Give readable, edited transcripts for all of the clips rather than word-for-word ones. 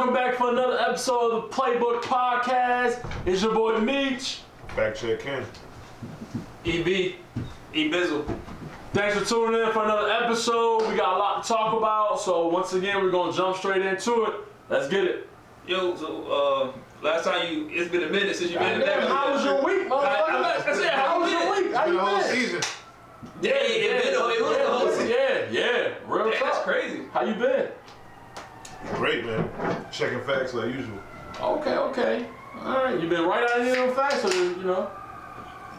welcome back for another episode of the PlayBook Podcast. It's your boy Meech. Fact check Ken. EB. E-Bizzle. Thanks for tuning in for another episode. We got a lot to talk about, so once again, we're going to jump straight into it. Let's get it. Yo, so last time it's been a minute since you've been in there. How was your week, motherfucker? I said, how was your week? How It's been you a whole been? season. Yeah, it was the whole season. Yeah, real Damn, talk. that's crazy. How you been? Great, man. Checking facts like usual. Okay. All right, you been right out of here on facts, so you know.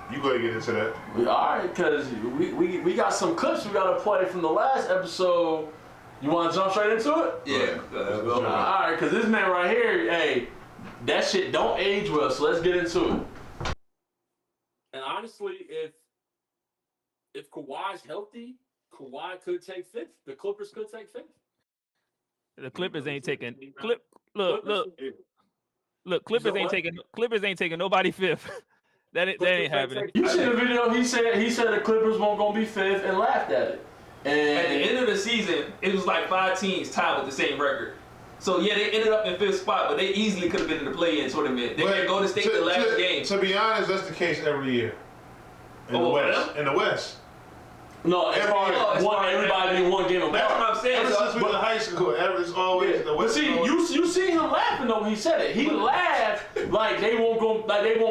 You go ahead and get into that. All right, because we got some clips we got to play from the last episode. You want to jump straight into it? Yeah. All right, because this man right here, hey, that shit don't age well, so let's get into it. And honestly, if Kawhi's healthy, Kawhi could take fifth. The Clippers could take fifth. The Clippers ain't taking Look, Clippers ain't taking nobody fifth. that ain't happening. You see the video? He said the Clippers weren't gonna be fifth and laughed at it. And At the end of the season, it was like 5 teams tied with the same record. So yeah, they ended up in 5th spot, but they easily could have been in the play-in tournament. They could go to state the last game. To be honest, that's the case every year. In the West. no, as far as everybody being one game apart. That's what I'm saying. Ever since we were in high school, it's always the But West. see, you see him laughing though when he said it. He laughed like they won't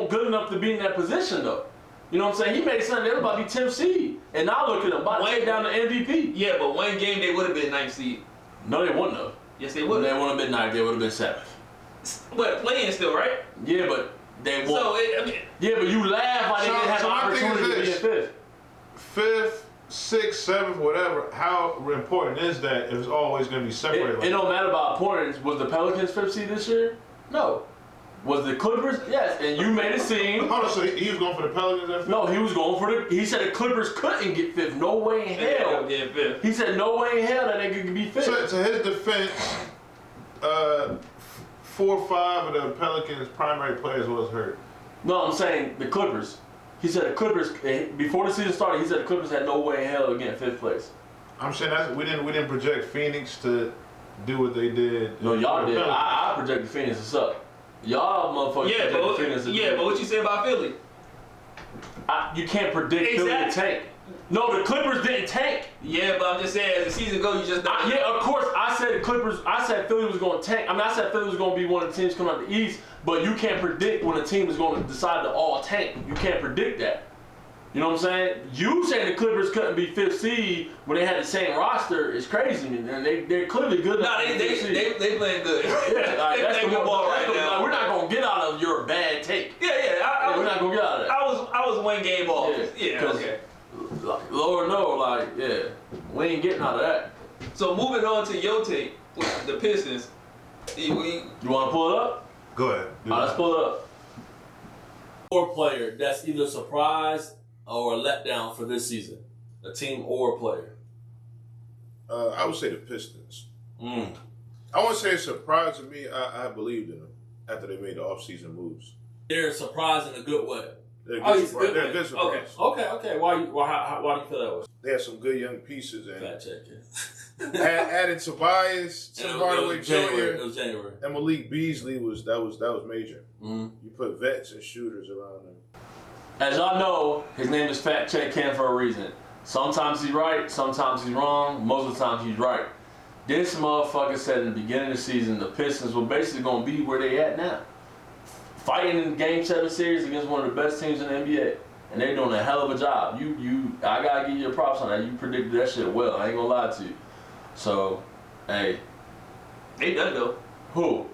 good enough to be in that position though. You know what I'm saying? He made something everybody be 10th seed, and now look at him, about to take down the MVP. Yeah, but one game they would have been 9th seed. No, they wouldn't have. Yes, they would. They wouldn't have been 9th. They would have been 7th. But playing still, right? Yeah, but they won't. So Yeah, but you laugh like they didn't have an opportunity to be in 5th. 5th, 6th, 7th, whatever. How important is that if it's always going to be separated? It don't matter about importance. Was the Pelicans 5th seed this year? No. Was the Clippers? Yes. And you made a scene. Hold on, so he was going for the Pelicans at 5th? No, he was going for he said the Clippers couldn't get 5th. No way in hell. He said no way in hell that they could be 5th. So, to his defense, 4 or 5 of the Pelicans' primary players was hurt. No, I'm saying the Clippers. He said the Clippers, before the season started, he said the Clippers had no way in hell to get 5th place. I'm saying we didn't project Phoenix to do what they did. No, y'all did. I projected Phoenix to suck. Y'all motherfuckers projected Phoenix to but what you say about Philly? You can't predict Philly to tank. No, the Clippers didn't tank. Yeah, but I'm just saying, as the season goes, you just don't. Yeah, of course, I said Philly was going to tank. I mean, I said Philly was going to be one of the teams coming out the East, but you can't predict when a team is going to decide to all tank. You can't predict that. You know what I'm saying? You saying the Clippers couldn't be 5th seed when they had the same roster is crazy, and they're clearly good. No, they playing good. Yeah, They playing good ball right now. We're not going to get out of your bad take. Yeah, we're not going to get out of that. I was one game off. Yeah, okay. Lord no, we ain't getting out of that. So moving on to your take with the Pistons. You want to pull it up? Go ahead. All right, let's pull it up. Or player that's either surprised or a letdown for this season. A team or a player. I would say the Pistons. I wouldn't say it's surprising me. I believed in them after they made the offseason moves. They're a surprise in a good way. They're a good surprise. Okay. Why do you feel that way? They have some good young pieces and Fact check it. added Tobias, Tim Hardaway Jr. It was January. And Malik Beasley was major. Mm-hmm. You put vets and shooters around them. As y'all know, his name is Fact Check Ken for a reason. Sometimes he's right, sometimes he's wrong, most of the time he's right. This motherfucker said in the beginning of the season the Pistons were basically going to be where they at now. Fighting in Game 7 series against one of the best teams in the NBA. And they're doing a hell of a job. I gotta give you your props on that. You predicted that shit well. I ain't gonna lie to you. So, hey. They done though. Who?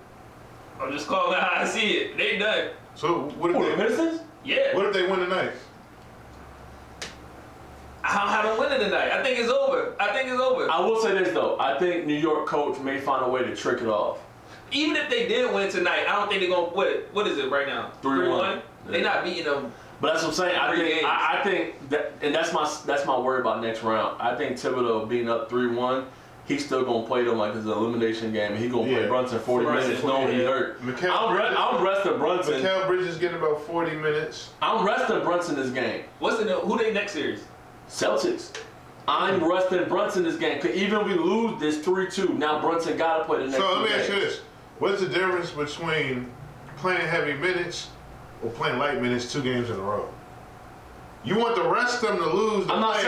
I'm just calling it how I see it. They done. So what if the Pistons? Yeah. What if they win tonight? I don't have them winning tonight. I think it's over. I will say this though. I think New York coach may find a way to trick it off. Even if they did win tonight, I don't think they're gonna. What is it right now? 3-1. They're not beating them. But that's what I'm saying. I think that, and that's my worry about next round. I think Thibodeau being up 3-1, he's still gonna play them like it's an elimination game, and he's gonna play Brunson 40 minutes, knowing he's hurt. I'm resting Brunson. Mikal Bridges getting about 40 minutes. I'm resting Brunson this game. Who they next series? Celtics. I'm resting Brunson this game. Cause even if we lose this 3-2, now Brunson gotta play the next So let me games. ask you this. What's the difference between playing heavy minutes or playing light minutes 2 games in a row? You want the rest of them to lose. He still has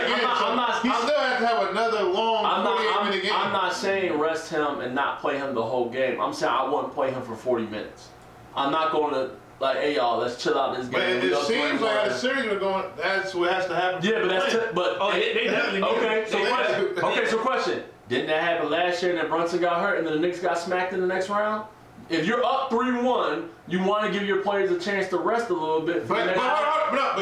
to have another long 48-minute game. I'm not saying rest him and not play him the whole game. I'm saying I wouldn't play him for 40 minutes. I'm not going to, like, hey, y'all, let's chill out this game. But it seems like the series we're going, that's what has to happen. Yeah, but they definitely okay, so question. Didn't that happen last year and then Brunson got hurt and then the Knicks got smacked in the next round? If you're up 3-1, you want to give your players a chance to rest a little bit. But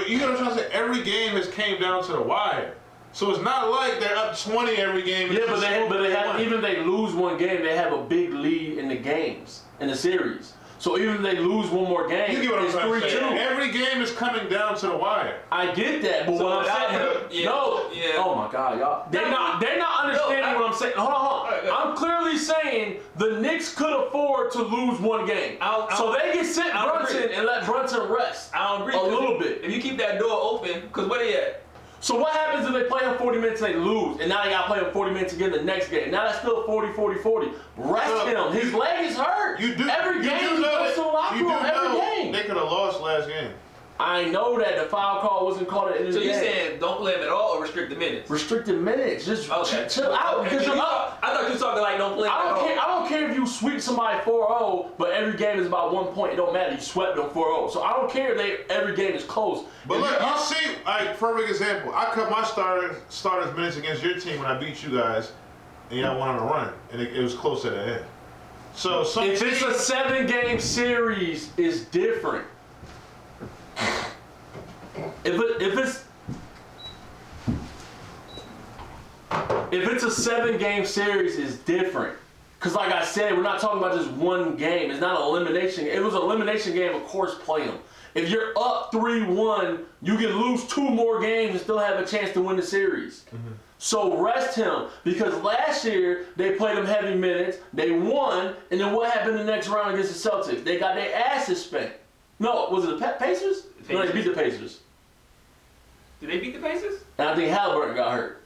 you know what I'm trying to say? Every game has came down to the wire. So it's not like they're up 20 every game. Yeah, but they have, even if they lose one game, they have a big lead in the games, in the series. So even if they lose one more game, you get what I'm it's trying to say. 3-2. Every game is coming down to the wire. I get that, but what I'm saying, oh my God, y'all, they're not understanding what I'm saying. Hold on. I'm clearly saying the Knicks could afford to lose one game, so they can sit Brunson and let Brunson rest. I don't agree. A little bit. If you keep that door open, because where they at? So what happens if they play him 40 minutes and they lose, and now they got to play him 40 minutes again the next game? Now that's still 40. Rest him. His leg is hurt. Every game he goes to the locker room. Every game. They could have lost last game. I know that the foul call wasn't called at the end of the game. So you saying don't play him at all or restrict the minutes? Restricted minutes. Just chill out because you're up. I thought you were talking like don't play him at all. I don't care if you sweep somebody 4-0, but every game is about 1 point. It don't matter. You swept them 4-0. So I don't care if every game is close. But look, you see, like, perfect example. I cut my starters minutes against your team when I beat you guys, and y'all went on a run, and it was close at the end. So if it's a 7-game series, it's different. If it's a 7-game series, it's different. Because like I said, we're not talking about just one game. It's not an elimination. If it was an elimination game, of course play them. If you're up 3-1, you can lose 2 more games and still have a chance to win the series. Mm-hmm. So rest him, because last year they played him heavy minutes, they won, and then what happened the next round against the Celtics? They got their asses spanked. No, was it the Pacers? No, they beat the Pacers. Did they beat the Pacers? And I think Halliburton got hurt.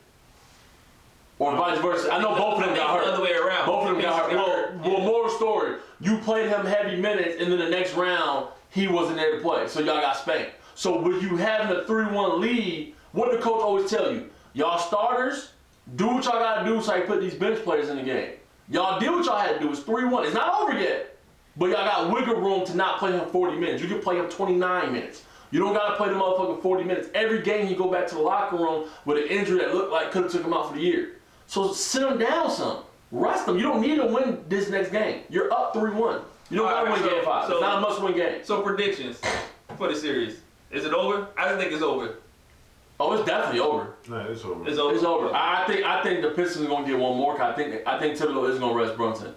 Or vice versa. I know both of them got hurt. The other way around. Both of them got hurt. Well, moral story. You played him heavy minutes, and then the next round, he wasn't there to play. So y'all got spanked. So with you having a 3-1 lead, what did the coach always tell you? Y'all starters, do what y'all got to do so you put these bench players in the game. Y'all did what y'all had to do. It's 3-1. It's not over yet. But y'all got wiggle room to not play him 40 minutes. You can play him 29 minutes. You don't got to play the motherfucker 40 minutes. Every game he go back to the locker room with an injury that looked like could have took him out for the year. So sit him down some. Rest him. You don't need to win this next game. You're up 3-1. You don't got to win game 5. It's not a must-win game. So predictions for the series. Is it over? I just think it's over. Oh, it's definitely over. No, it's over. It's over. It's over. I think the Pistons are gonna get one more. I think Thibodeau is gonna rest Brunson.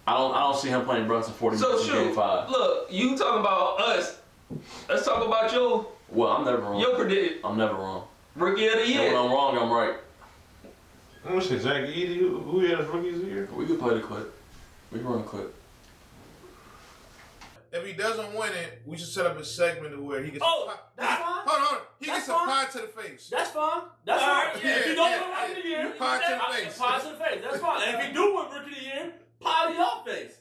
I don't see him playing Brunson 40 minutes in game 5. Look, you talking about us. Let's talk about your. Well, I'm never wrong. Your prediction. I'm never wrong. Rookie of the year. And when I'm wrong, I'm right. I'm gonna say Zach Edey. Who had his rookies of the year? We could play the clip. We can run the clip. If he doesn't win it, we should set up a segment where he gets. That's fine. Hold on. He That's gets a fine. pie to the face. That's fine. That's All fine. right, yeah, If you don't yeah, win Rookie of the Year, pie to the face. Pie to the face. That's fine. And if you do win Rookie of the Year, pie to your face.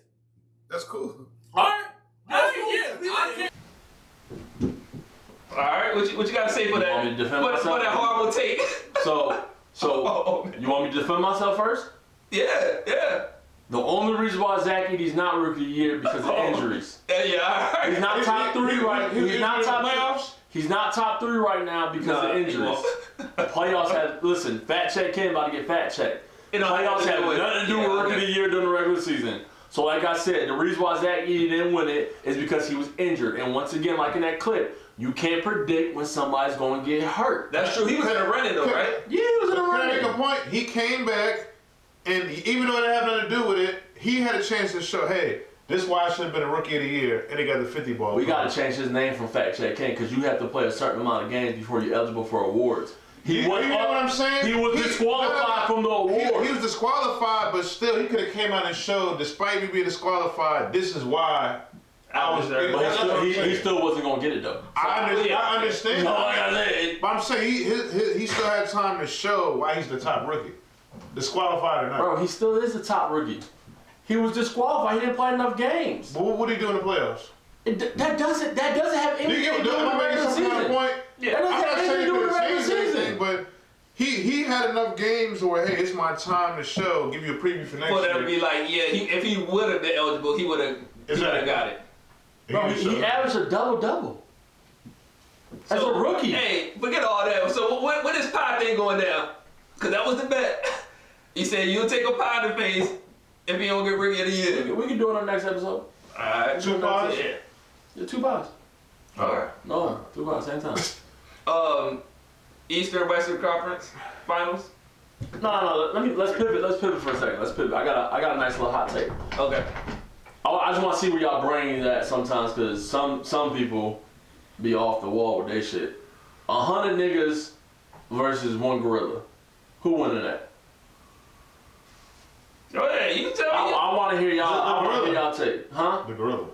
That's cool. All right. That's cool. All right. What you gotta say for that? You want me to defend for myself? that horrible take. So you want me to defend myself first? Yeah. The only reason why Zach Edey's not Rookie of the Year because of injuries. Yeah. All right. He's not top 3 right. He's not top playoffs. He's not top 3 right now because of injuries. Playoffs have Fat Check Ken about to get fat checked. Playoffs have nothing to do with Rookie of the Year during the regular season. So like I said, the reason why Zach Edey didn't win it is because he was injured. And once again, like in that clip, you can't predict when somebody's going to get hurt. That's true. He was in a running though, right? Yeah, he was in a running. Can I make a point? He came back, and even though it had nothing to do with it, he had a chance to show, hey, this is why I should have been a Rookie of the Year, and he got the 50 ball. We got to change his name from Fat Check Ken because you have to play a certain amount of games before you're eligible for awards. You know what I'm saying? He was disqualified from the award. He was disqualified, but still, he could have came out and showed, despite me being disqualified, this is why I was there. But he still wasn't going to get it, though. I understand. No, like I said, but I'm saying he still had time to show why he's the top rookie. Disqualified or not. Bro, he still is the top rookie. he was disqualified. He didn't play enough games. But what did he do in the playoffs? That doesn't have anything to do with the regular season. That doesn't have anything to do with the regular season. But he had enough games where, hey, it's my time to show, give you a preview for next year. For them to be like, yeah, if he would have been eligible, he would have got it. Bro, he averaged a double-double. As a rookie. Hey, forget all that. So when this pie thing going down? Because that was the bet. He said, you'll take a pie in the face if he don't get rookie of the year. We can do it on the next episode. Alright. 2 pies? Yeah, 2 pies. Alright. No, 2 pies, same time. Eastern Western Conference Finals? No. Let's pivot for a second. Let's pivot. I got a nice little hot take. Okay. I just want to see where y'all brain is at sometimes, because some people be off the wall with their shit. 100 niggas versus 1 gorilla. Who winning that? Go ahead, you tell me. I want to hear y'all. I want to hear y'all take. Huh? The gorilla.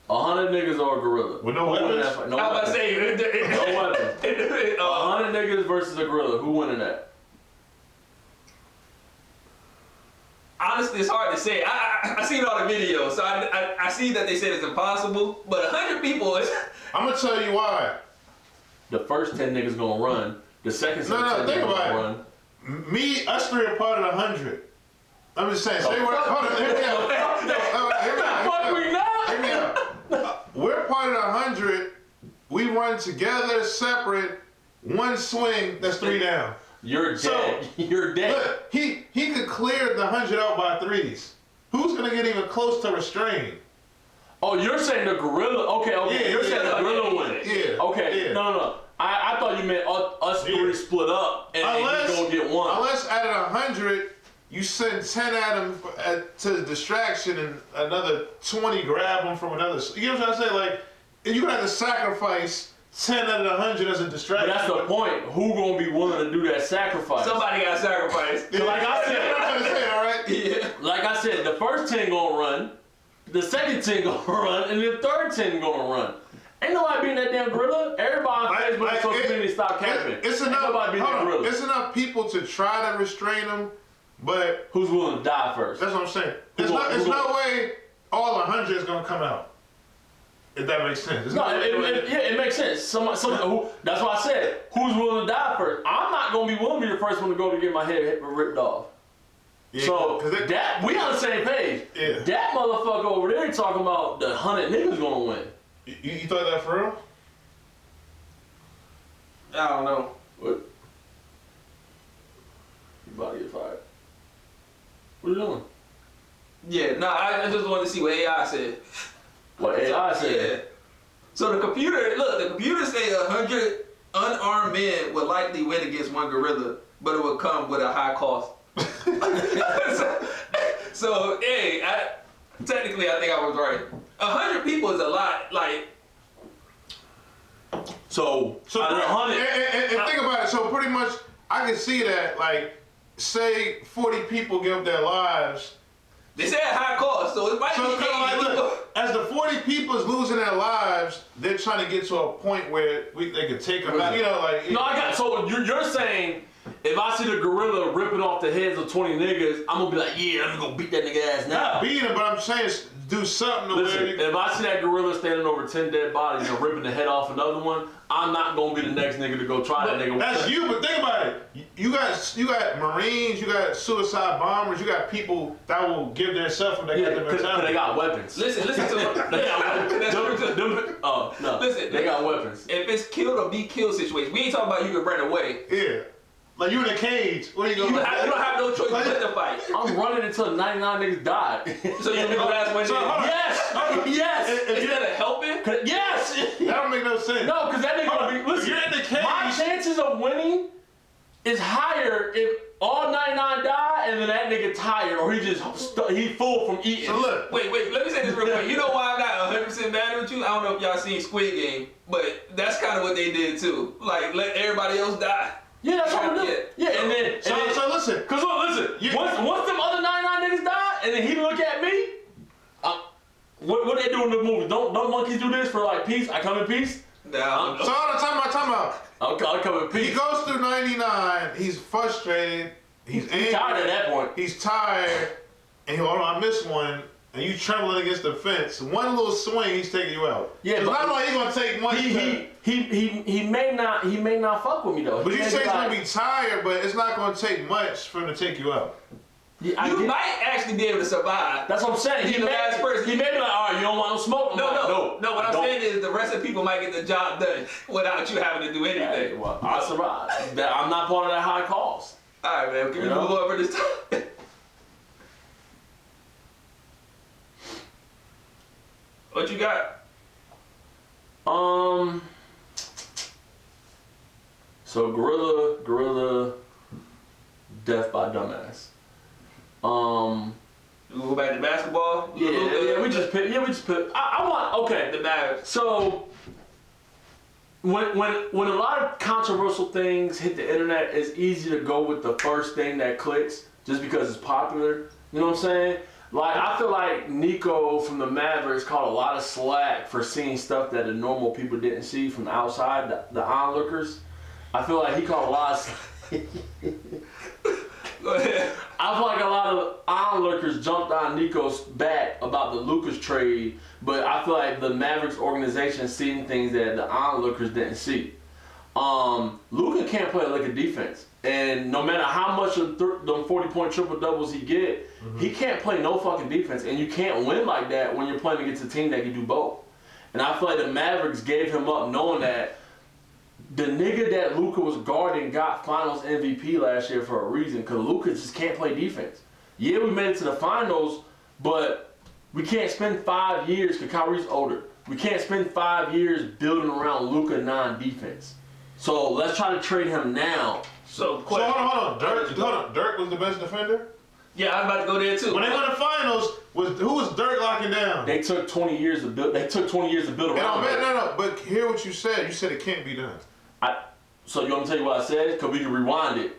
100 niggas or a gorilla? With no weapons? No I was about to say. No weapons. 100 niggas versus a gorilla. Who winning that? Honestly, it's hard to say. I seen all the videos, so I see that they said it's impossible. But 100 people is. I'm gonna tell you why. The first 10 niggas gonna run. The second set of 10 think niggas about gonna it. run. Us three are part of the 100. I'm just saying. Hold on, hear me out. Fuck we not. Hear me out. We're part of the 100. We run together, separate, one swing. That's 3 down. You're dead. So, you're dead. Look, he could clear the 100 out by 3s. Who's gonna get even close to restrain? Oh, you're saying the gorilla? Okay. Yeah, you're saying the gorilla win. Yeah. Okay. Yeah. No. I thought you meant us 3 split up and he's gonna get 1. Unless out of 100, you send 10 at him to distraction and another 20 grab him from another. You know what I'm trying to say? Like, you're gonna have to sacrifice 10 out of 100 as a distraction. But that's the point. Who gonna be willing to do that sacrifice? Somebody got sacrificed. So like I said, I'm trying to say, all right? Yeah. like I said, the first 10 gonna run, the second 10 gonna run, and the third 10 gonna run. Ain't nobody beating that damn gorilla. Everybody on Facebook and social media stop capping. It's Ain't enough. nobody beating that gorilla. It's enough people to try to restrain him, but who's willing to die first? that's what I'm saying. There's no way all 100 is gonna come out. If that makes sense. It makes sense. That's why I said, who's willing to die first? I'm not gonna be willing to be the first one to go to get my head ripped off. Yeah, so we on the same page. Yeah. That motherfucker over there talking about the 100 niggas gonna win. You thought that for real? I don't know. What? You about to get fired. What are you doing? Yeah, I just wanted to see what AI said. What AI said? Yeah. So the computer say 100 unarmed men would likely win against 1 gorilla, but it would come with a high cost. so hey, technically I think I was right. 100 people is a lot. Like, so out of 100, and think about it. So pretty much, I can see that. Like, say 40 people give up their lives. They said high cost, so it might be kind of like, look, as the 40 people is losing their lives, they're trying to get to a point where they could take them out. You know, like. No, I got. So you're saying, if I see the gorilla ripping off the heads of 20 niggas, I'm gonna be like, yeah, I'm gonna go beat that nigga ass now. Not beat him, but I'm saying do something to Listen, where. if I see that gorilla standing over 10 dead bodies and ripping the head off another one, I'm not gonna be the next nigga to go try that nigga. That's you, but think about it. You got Marines, you got suicide bombers, you got people that will give their self when they got their mentality. They got weapons. Listen to what. They got weapons. If it's killed or be killed situation, we ain't talking about you can run away. Yeah. Like you in a cage. What are you You going to don't have no choice but to fight. I'm running until 99 niggas die. So you'll be the last one. Yes. Instead of helping? Yes. That don't make no sense. No, because that nigga gonna be. Listen, you're in the cage. My chances of winning is higher if all 99 die and then that nigga tired or he full from eating. So look. Wait. Let me say this real quick. You know why I'm not 100% mad with you? I don't know if y'all seen Squid Game, but that's kind of what they did too. Like let everybody else die. Yeah, that's what we do. Yeah, and then so listen. Cause look, listen. Once them other 99 niggas die, and then he look at me, what they do in the movie? Don't monkeys do this for like peace? I come in peace. No. So time out. I come in peace. He goes through 99. He's frustrated. He's angry. Tired at that point. He's tired. and I missed one, and you trembling against the fence, one little swing, he's taking you out. Yeah, but not like he's gonna take much. He may not fuck with me though. But you say he's gonna be tired, but it's not gonna take much for him to take you out. Yeah, you might actually be able to survive. That's what I'm saying. He may be like, all right, you don't want no smoke. No. What I'm saying is the rest of the people might get the job done without you having to do anything. Yeah, well, I survive. I'm not part of that high cost. All right, man. Can we move over this time? What you got? So Gorilla, Death by Dumbass. We go back to basketball. We just put. I want the Mavericks. So when a lot of controversial things hit the internet, it's easy to go with the first thing that clicks just because it's popular. You know what I'm saying? Like, I feel like Nico from the Mavericks caught a lot of slack for seeing stuff that the normal people didn't see from the outside, the onlookers. I feel like he caught a lot of Go ahead. I feel like a lot of onlookers jumped on Nico's back about the Lucas trade, but I feel like the Mavericks organization seen things that the onlookers didn't see. Luka can't play a lick of defense. And no matter how much of them 40-point triple-doubles he get, he can't play no fucking defense. And you can't win like that when you're playing against a team that can do both. And I feel like the Mavericks gave him up knowing that the nigga that Luka was guarding got finals MVP last year for a reason, because Luka just can't play defense. Yeah, we made it to the finals, but we can't spend 5 years, because Kyrie's older. We can't spend 5 years building around Luka non-defense. So let's try to trade him now. So hold on. Dirk was the best defender? Yeah, I was about to go there too. When they won the finals, who was Dirk locking down? They took 20 years to build. They took 20 years to build around. No. But hear what you said. You said it can't be done. So you want me to tell you what I said? Because we can rewind it.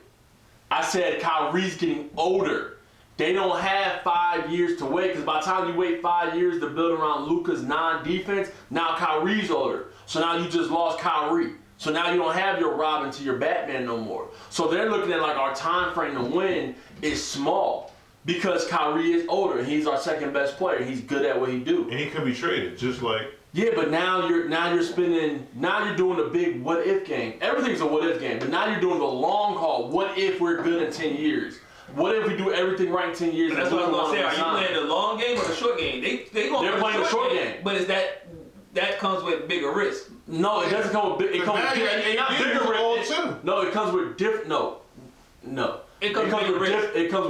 I said Kyrie's getting older. They don't have 5 years to wait, because by the time you wait 5 years to build around Luka's non-defense, now Kyrie's older. So now you just lost Kyrie. So now you don't have your Robin to your Batman no more. So they're looking at like our time frame to win is small because Kyrie is older. He's our second best player. He's good at what he do. And he could be traded, just like. Yeah, but now you're doing a big what if game. Everything's a what if game, but now you're doing the long haul. What if we're good in 10 years? What if we do everything right in 10 years? That's what I was gonna say. Are you playing the long game or the short game? They're playing the short game. But is that comes with bigger risk? No, it doesn't come with bigger risk. No, it comes with different. No. It comes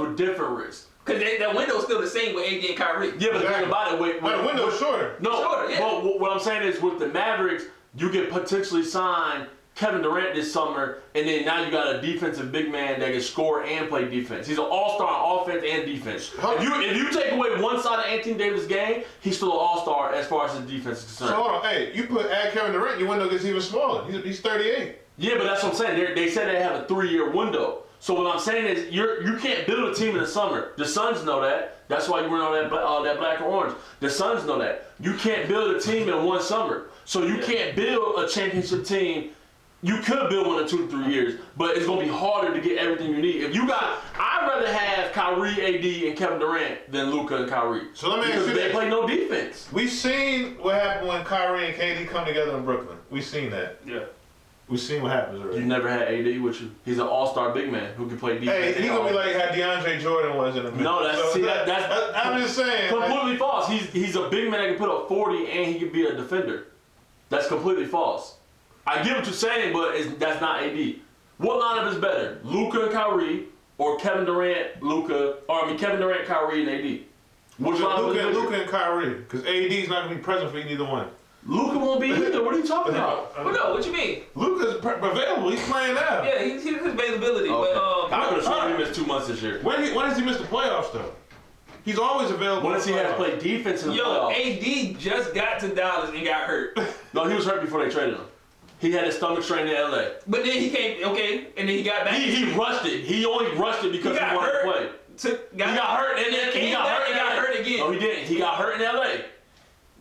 with different risk. Because that window's still the same with AD and Kyrie. Yeah, but the thing about it, the window's shorter. No, shorter, yeah. Well, what I'm saying is with the Mavericks, you can potentially sign Kevin Durant this summer, and then now you got a defensive big man that can score and play defense. He's an all-star on offense and defense. If you take away one side of Anthony Davis' game, he's still an all-star as far as his defense is concerned. So hold on, you add Kevin Durant, your window gets even smaller. He's 38. Yeah, but that's what I'm saying. They said they have a 3-year window. So what I'm saying is you can't build a team in the summer. The Suns know that. That's why you went on that black or orange. The Suns know that. You can't build a team in one summer. So you can't build a championship team. You could build one in 2 to 3 years, but it's going to be harder to get everything you need. I'd rather have Kyrie, AD, and Kevin Durant than Luka and Kyrie. So let me ask you they play no defense. We've seen what happened when Kyrie and KD come together in Brooklyn. We've seen that. Yeah. We've seen what happens already. You never had AD with you. He's an all-star big man who can play defense. Hey, he's going to be like how DeAndre Jordan was in the middle. No, that's I'm just saying. Completely false. He's a big man that can put up 40 and he can be a defender. That's completely false. I get what you're saying, but that's not AD. What lineup is better, Luka and Kyrie, or Kevin Durant, Kevin Durant, Kyrie, and AD? Which lineup is better? Luka and Kyrie, because AD's not going to be present for either one. Luka won't be either. What are you talking about? Well, no, what you mean? Luka's available. He's playing now. Yeah, he's his availability. Okay. But I could have sworn he missed 2 months this year. When does he miss the playoffs though? He's always available. When does he have to play defense in the playoffs? AD just got to Dallas and got hurt. No, he was hurt before they traded him. He had his stomach strain in LA. But then he came, and then he got back. He rushed it. He only rushed it because he wanted to play. He got hurt and then he got hurt again. No, he didn't. He got hurt in LA.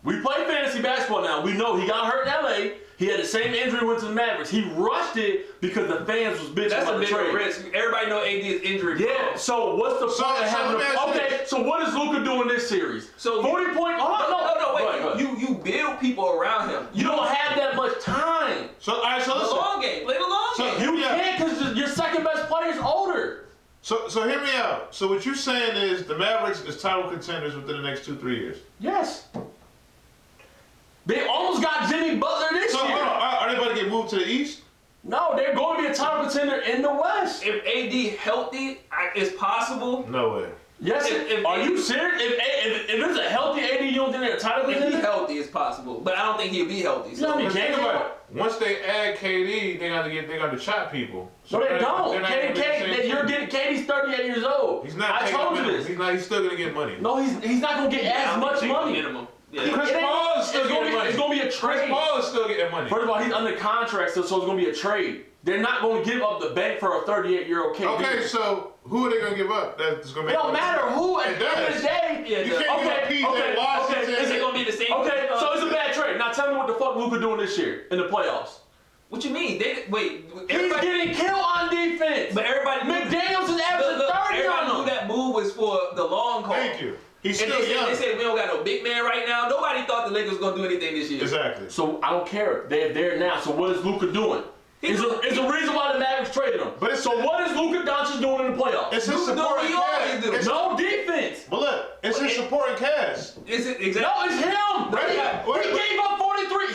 We play fantasy basketball now. We know he got hurt in LA. He had the same injury went to the Mavericks. He rushed it because the fans was bitching about the trade. Risk. Everybody know AD is injury prone. Yeah. So what's the point of having? So what is Luka doing this series? So 40 points. No, wait. Go ahead. You build people around him. You don't have that much time. So all right, so The listen. long game. Play the long game. You can't because your second best player is older. So hear me out. So what you're saying is the Mavericks is title contenders within the next 2-3 years. Yes. They almost got Jimmy Butler this So year. are they about to get moved to the East? No, they're going to be a title contender in the West. If AD healthy, it's possible. No way. Yes. Are you serious? If it's a healthy AD, you don't think they're a title If he's contender? healthy, it's possible. But I don't think he'll be healthy. You know how many Think games? about it. Once they add KD, they got to chop people. No, they they're don't. not gonna be the same You're team. getting KD's 38 years old. He's not. I told you this. He's still gonna get money. No, he's not gonna get as much money. Minimum. Yeah. Chris Paul is still getting money. It's gonna be a trade. Chris Paul is still getting money. First of all, he's under contract, so it's gonna be a trade. They're not gonna give up the bank for a 38-year-old KD. Okay, so who are they gonna give up? That's gonna It make. don't matter who. At the end of the day, Yeah, You can't give up PJ Washington. Is it gonna be the same? Okay, so it's a bad trade. Now tell me what the fuck Luka doing this year in the playoffs. What you mean? Wait. He's getting killed on defense. But everybody. McDaniels is averaging 30 everybody on knew him. that move was for the long haul. Thank you. He's And still young. they said we don't got no big man right now. Nobody thought the Lakers was gonna do anything this year. Exactly. So I don't care. They're there now. So what is Luka doing? It's a reason why the Mavericks traded him. But so what is Luka Doncic doing in the playoffs? It's his Luka doing what supporting he always cast. do. It's- No defense. But look, it's his supporting cast. Is it exactly? No, it's him. Right. He gave up 43.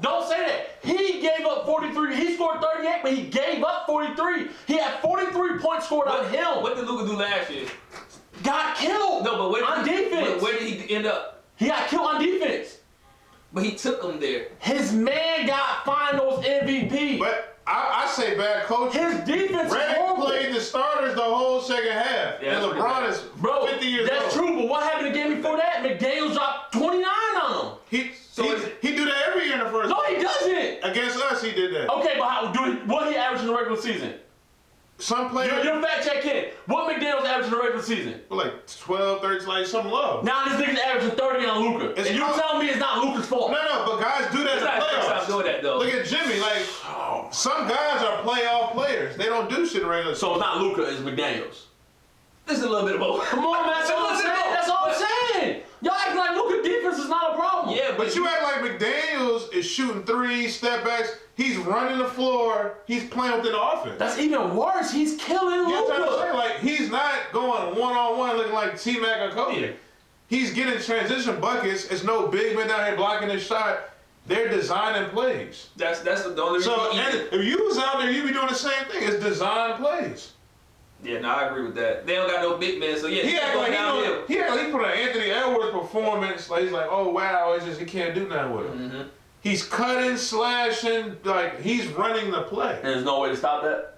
Don't say that. He gave up 43. He scored 38, but he gave up 43. He had 43 points scored on him. What did Luka do last year? Got killed. No, but on defense. Where did he end up? He got killed on defense. But he took him there. His man got finals MVP. But I say bad coaching. His defense is Redick horrible. played the starters the whole second half. Yeah, and that's LeBron is 50 years old. That's true, but what happened the game before that? McDaniels dropped 29 on him. He do that every year in the first. No, he doesn't. Against us, he did that. Okay, but what he averaged in the regular season? Some players You're fact checking. What McDaniels averaged in the regular season? were like 12, 13, like some low. Now this nigga's averaging 30 on Luka. It's And you not- telling me it's not Luka's fault? No, but guys do that in It's the not the first time playoffs. doing that though. Look at Jimmy. Like some guys are playoff players. They don't do shit in regular. So it's not Luka, it's McDaniels. This is a little bit of both. Come on, man. That's all I'm saying. That's all I'm saying. Y'all act like Luka defense is not a problem. Yeah, But you act like McDaniels is shooting threes, step backs. He's running the floor. He's playing within the offense. That's even worse. He's killing You know what I'm trying to say? Luka. Like he's not going one-on-one looking like T-Mac or Kobe. Yeah. He's getting transition buckets. It's no big man down here blocking his shot. They're designing plays. That's the only reason. So he and eat it. if you was out there, you'd be doing the same thing. It's design plays. Yeah, no, I agree with that. They don't got no big man, so yeah, He he's act going like downhill. he put an Anthony Edwards performance. Like he's like, oh wow, it's just he can't do nothing with him. Mm-hmm. He's cutting, slashing, like he's running the play. And there's no way to stop that.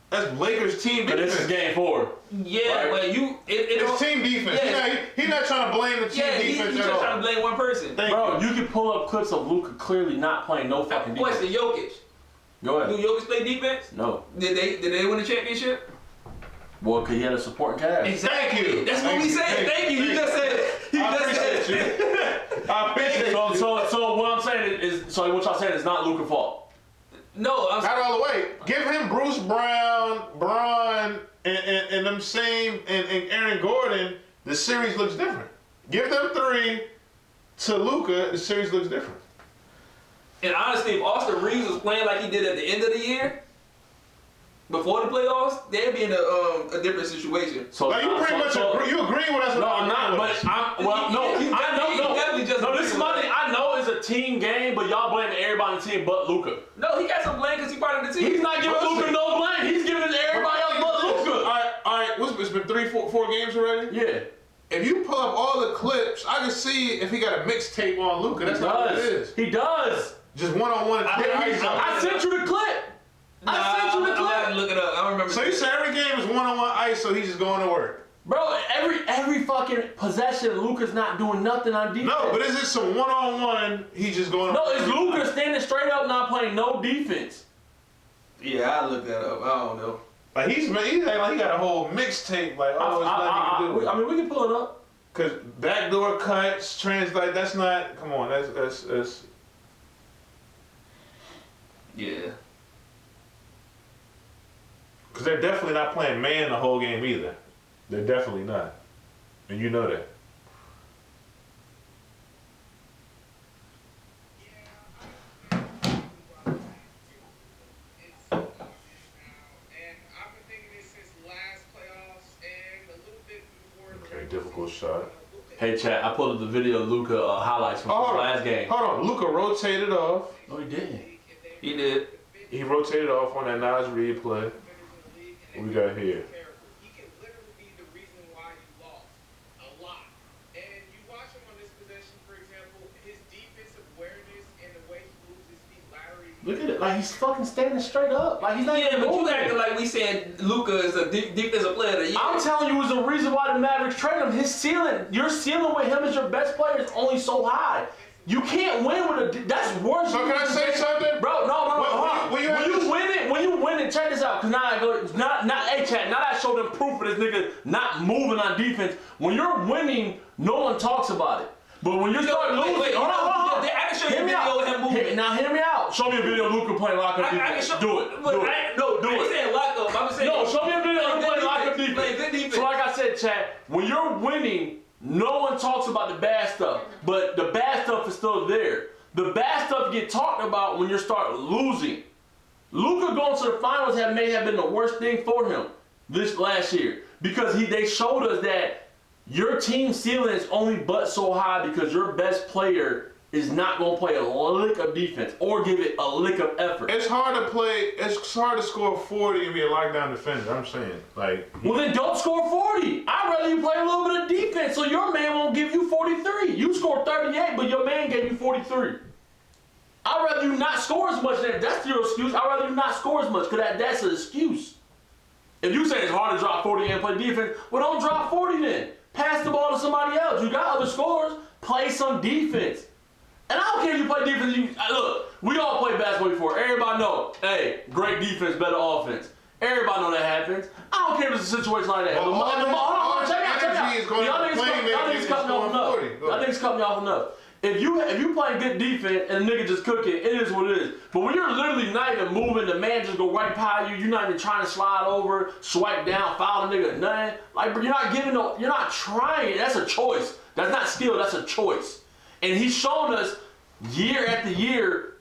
That's Lakers team But defense. this is game 4. Yeah, Right. but It's team defense. Yeah. He's not trying to blame the team Yeah, he's defense just at all. trying to blame one person. Thank Bro, you. you can pull up clips of Luka clearly not playing no fucking defense. Question: Jokic. Go Do ahead. Jokic play defense? No. Did they win the championship? Well, because he had a supporting cast. Thank you. That's what we said. Thank you. He just said it. He I just said appreciate it. you. I appreciate you. So what I'm saying is, so what y'all saying is not Luka's fault. No, I'm Not all the way. Give him Bruce Brown, Bron, and them same, and Aaron Gordon. The series looks different. Give them 3 to Luka. The series looks different. And honestly, if Austin Reeves was playing like he did at the end of the year, before the playoffs, they'd be in a different situation. So Like you pretty much you agree with us. No, I'm not. But Definitely just no. This is my thing. I know it's a team game, but y'all blaming everybody on the team but Luka. No, he got some blame because he part of the team. He's not giving Luka no blame. He's giving it to everybody else but Luka. All right. It's been 4 games already. Yeah. If you pull up all the clips, I can see if he got a mixtape on Luka. That's not what it is. He does. Just one-on-one. I sent you the clip. I sent you the I'm gonna have to clip. look it up. I don't remember. So you say every game is one-on-one ice, so he's just going to work. Bro, every fucking possession, Luka's not doing nothing on defense. No, but is it some one-on-one? He's just going. No, it's Luka standing straight up, not playing no defense. Yeah, I look that up. I don't know. Like he's acting like he got a whole mixtape. Like oh, it's nothing you can do. I mean, we can pull it up. Cause backdoor cuts, translate. That's not. Come on, that's. Yeah. Cause they're definitely not playing man the whole game either. They're definitely not. And you know that. Difficult shot. Hey, chat, I pulled up the video of Luka highlights from his last game. Hold on. Luka rotated off. No, he didn't. He did. He rotated off on that Nas Reed play. What we got here? He can literally be the reason why you lost a lot. And you watch him on this possession, for example, his defensive awareness and the way he moves his feet laterally. Look at it. Like, he's fucking standing straight up. Like, he's not even but you moving. acting like we saying Luka is a defensive player of the year. I'm telling you, it was the reason why the Mavericks traded him. His ceiling, your ceiling with him as your best player is only so high. You can't win with a. That's worse. So can I say something, bro? No. When you win it, check this out. Cause now I go, hey chat. Now that I showed them proof of this nigga not moving on defense. When you're winning, no one talks about it. But when you start losing, hold on. I can show you a video of him moving. Now hear me out. Show me a video of Luka playing lock-up defense. Do it. I ain't saying lock-up. I'm saying show me a video of him playing lock-up Play good defense. defense. So like I said, chat, when you're winning, no one talks about the bad stuff. But the bad stuff is still there. The bad stuff get talked about when you start losing. Luka going to the finals may have been the worst thing for him this last year because they showed us that your team ceiling is only but so high because your best player is not going to play a lick of defense or give it a lick of effort. It's hard to play. It's hard to score 40 and be a lockdown defender. I'm saying, like. Well, then don't score 40. I'd rather you play a little bit of defense so your man won't give you 43. You scored 38, but your man gave you 43. I'd rather you not score as much. That's your excuse. I'd rather you not score as much because that's an excuse. If you say it's hard to drop 40 and play defense, well, don't drop 40 then. Pass the ball to somebody else. You got other scorers. Play some defense. And I don't care if you play defense. Look, we all play basketball before. Everybody know, hey, great defense, better offense. Everybody know that happens. I don't care if it's a situation like that. Well, Check out. Y'all niggas cutting me off enough. Y'all niggas cutting me off enough. If you playing good defense and the nigga just cooking, it is what it is. But when you're literally not even moving, the man just go right by you. You're not even trying to slide over, swipe down, foul the nigga, nothing. Like, but you're not trying. That's a choice. That's not skill. That's a choice. And he's shown us year after year,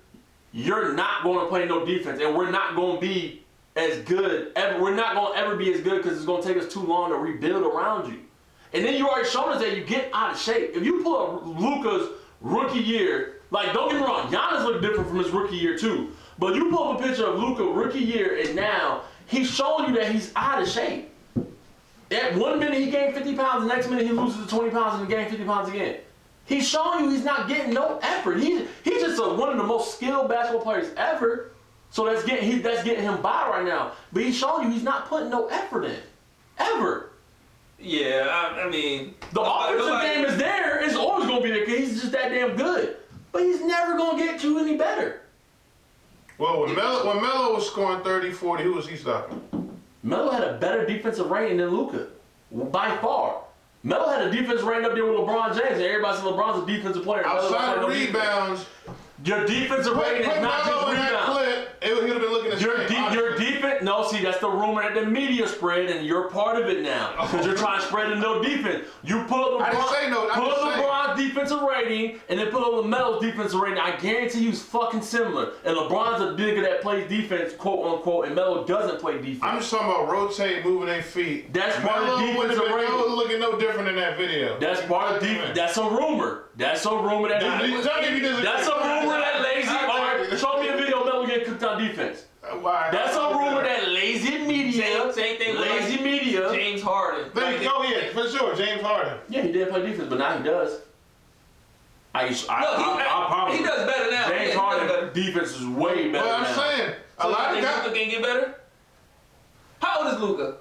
you're not going to play no defense, and we're not going to be as good ever. We're not going to ever be as good because it's going to take us too long to rebuild around you. And then you already shown us that you get out of shape. If you pull up Luka's rookie year, like, don't get me wrong, Giannis looked different from his rookie year too. But you pull up a picture of Luka rookie year and now, he's showing you that he's out of shape. At 1 minute he gained 50 pounds, the next minute he loses to 20 pounds and gains 50 pounds again. He's showing you he's not getting no effort. He's just one of the most skilled basketball players ever. So that's getting him by right now. But he's showing you he's not putting no effort in. Ever. Yeah, I mean, the offensive game is there. It's always going to be there because he's just that damn good. But he's never going to get you any better. Well, when Melo was scoring 30, 40, who was he stopping? Melo had a better defensive rating than Luka. By far. Melo had a defense rating up there with LeBron James, and everybody said LeBron's a defensive player. Outside of rebounds, your defensive rating is not just rebounds. He would have been looking at your defense. No, see, that's the rumor that the media spread, and you're part of it now because you're trying to spread in no defense. You pull up LeBron's defensive rating, and then pull up Melo's defensive rating. I guarantee you, it's fucking similar. And LeBron's a nigga that plays defense, quote unquote, and Melo doesn't play defense. I'm just talking about rotate, moving their feet. That's part of defensive rating. Melo looking no different in that video. That's part of defense. That's a rumor. That's a rumor that. That's a rumor that lazy. Alright, show me a video of Melo getting cooked on defense. That's a rumor that lazy media. Same thing. Lazy media. James Harden. Yeah, for sure, James Harden. Yeah, he didn't play defense, but now he does. I he does better now. James Harden defense is way better now. I'm saying, a lot of guys can get better. How old is Luka?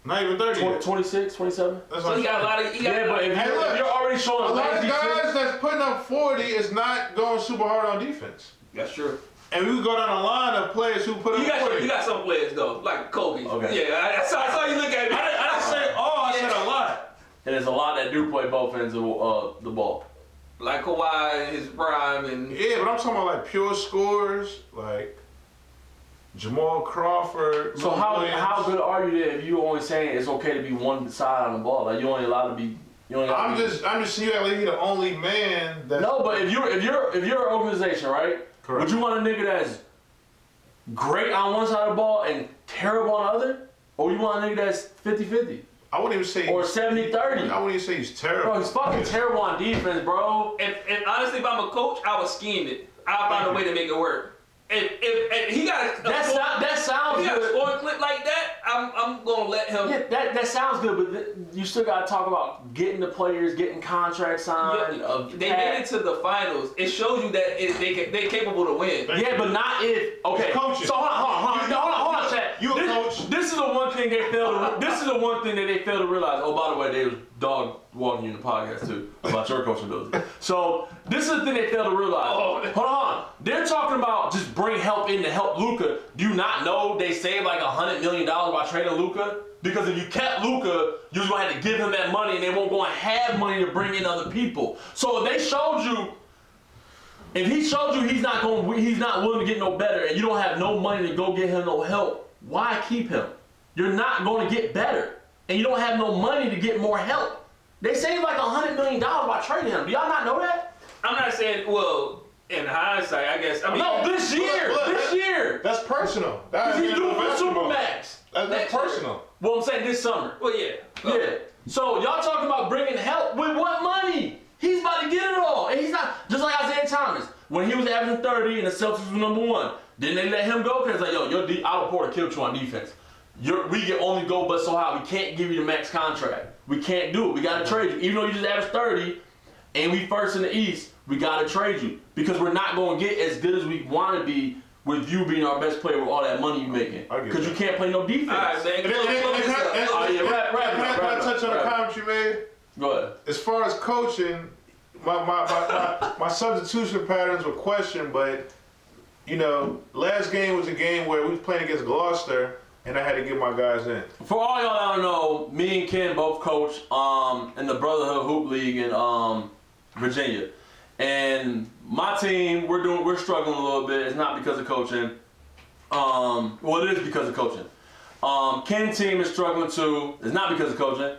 Not even 30. 26, 27. So he got a lot of. But if you're already showing a lot of guys that's putting up 40 is not going super hard on defense. That's true. And we go down the line of players who put up 40. You got some players though, like Kobe. Okay. Yeah, I saw you look at me. I didn't say all. I said a lot. And there's a lot that do play both ends of the ball. Like Kawhi in his prime and. Yeah, but I'm talking about like pure scores, like Jamal Crawford. So how good are you there if you only saying it's okay to be one side on the ball? Like you only allowed to be I'm just you act like you're the only man that. No, but if you're an organization, right? Correct. Would you want a nigga that's great on one side of the ball and terrible on the other? Or you want a nigga that's 50-50? I wouldn't even say. Or 70-30? I wouldn't even say he's terrible. Bro, he's fucking terrible on defense, bro. And honestly, if I'm a coach, I would scheme it. I'll find a way to make it work. If he got that sounds if he got good. a scoring clip like that, I'm gonna let him. Yeah, that sounds good, but you still gotta talk about getting the players, getting contracts signed. Yeah, they made it to the finals. It shows you that they're capable to win. Yeah, but not if. Okay. Coaching. So hold on, Chad. You a coach. This is the one thing they failed. This is the one thing that they failed to realize. Oh, by the way, they was dog walking you in the podcast too about your coaching ability. So this is the thing they failed to realize. Hold on. They're talking about just bring help in to help Luka. Do you not know they saved like $100 million by trading Luka? Because if you kept Luka, you was gonna have to give him that money, and they won't go and have money to bring in other people. So if he showed you he's not willing to get no better, and you don't have no money to go get him no help, why keep him? You're not going to get better, and you don't have no money to get more help. They saved like $100 million by trading him. Do y'all not know that? I'm not saying, well, in hindsight, I guess. I mean, No, this year. That's personal. Because he's doing for Supermax. That's personal. Well, I'm saying this summer. Well, yeah. Yeah. So y'all talking about bringing help with what money? He's about to get it all, and he's not just like Isaiah Thomas when he was averaging 30 and the Celtics was #1. Didn't they let him go? Because like, yo, Otto Porter killed you on defense. We can only go but so high. We can't give you the max contract. We can't do it. We got to trade you. Even though you just averaged 30 and we first in the East, we got to trade you because we're not going to get as good as we want to be with you being our best player with all that money you making. Because you can't play no defense. All right, man. Can I touch on the comments you made? Go ahead. As far as coaching, my substitution patterns were questioned, but last game was a game where we was playing against Gloucester, and I had to get my guys in. For all y'all that don't know, me and Ken both coach in the Brotherhood Hoop League in Virginia. And my team, we're struggling a little bit. It's not because of coaching. Well, it is because of coaching. Ken's team is struggling too. It's not because of coaching.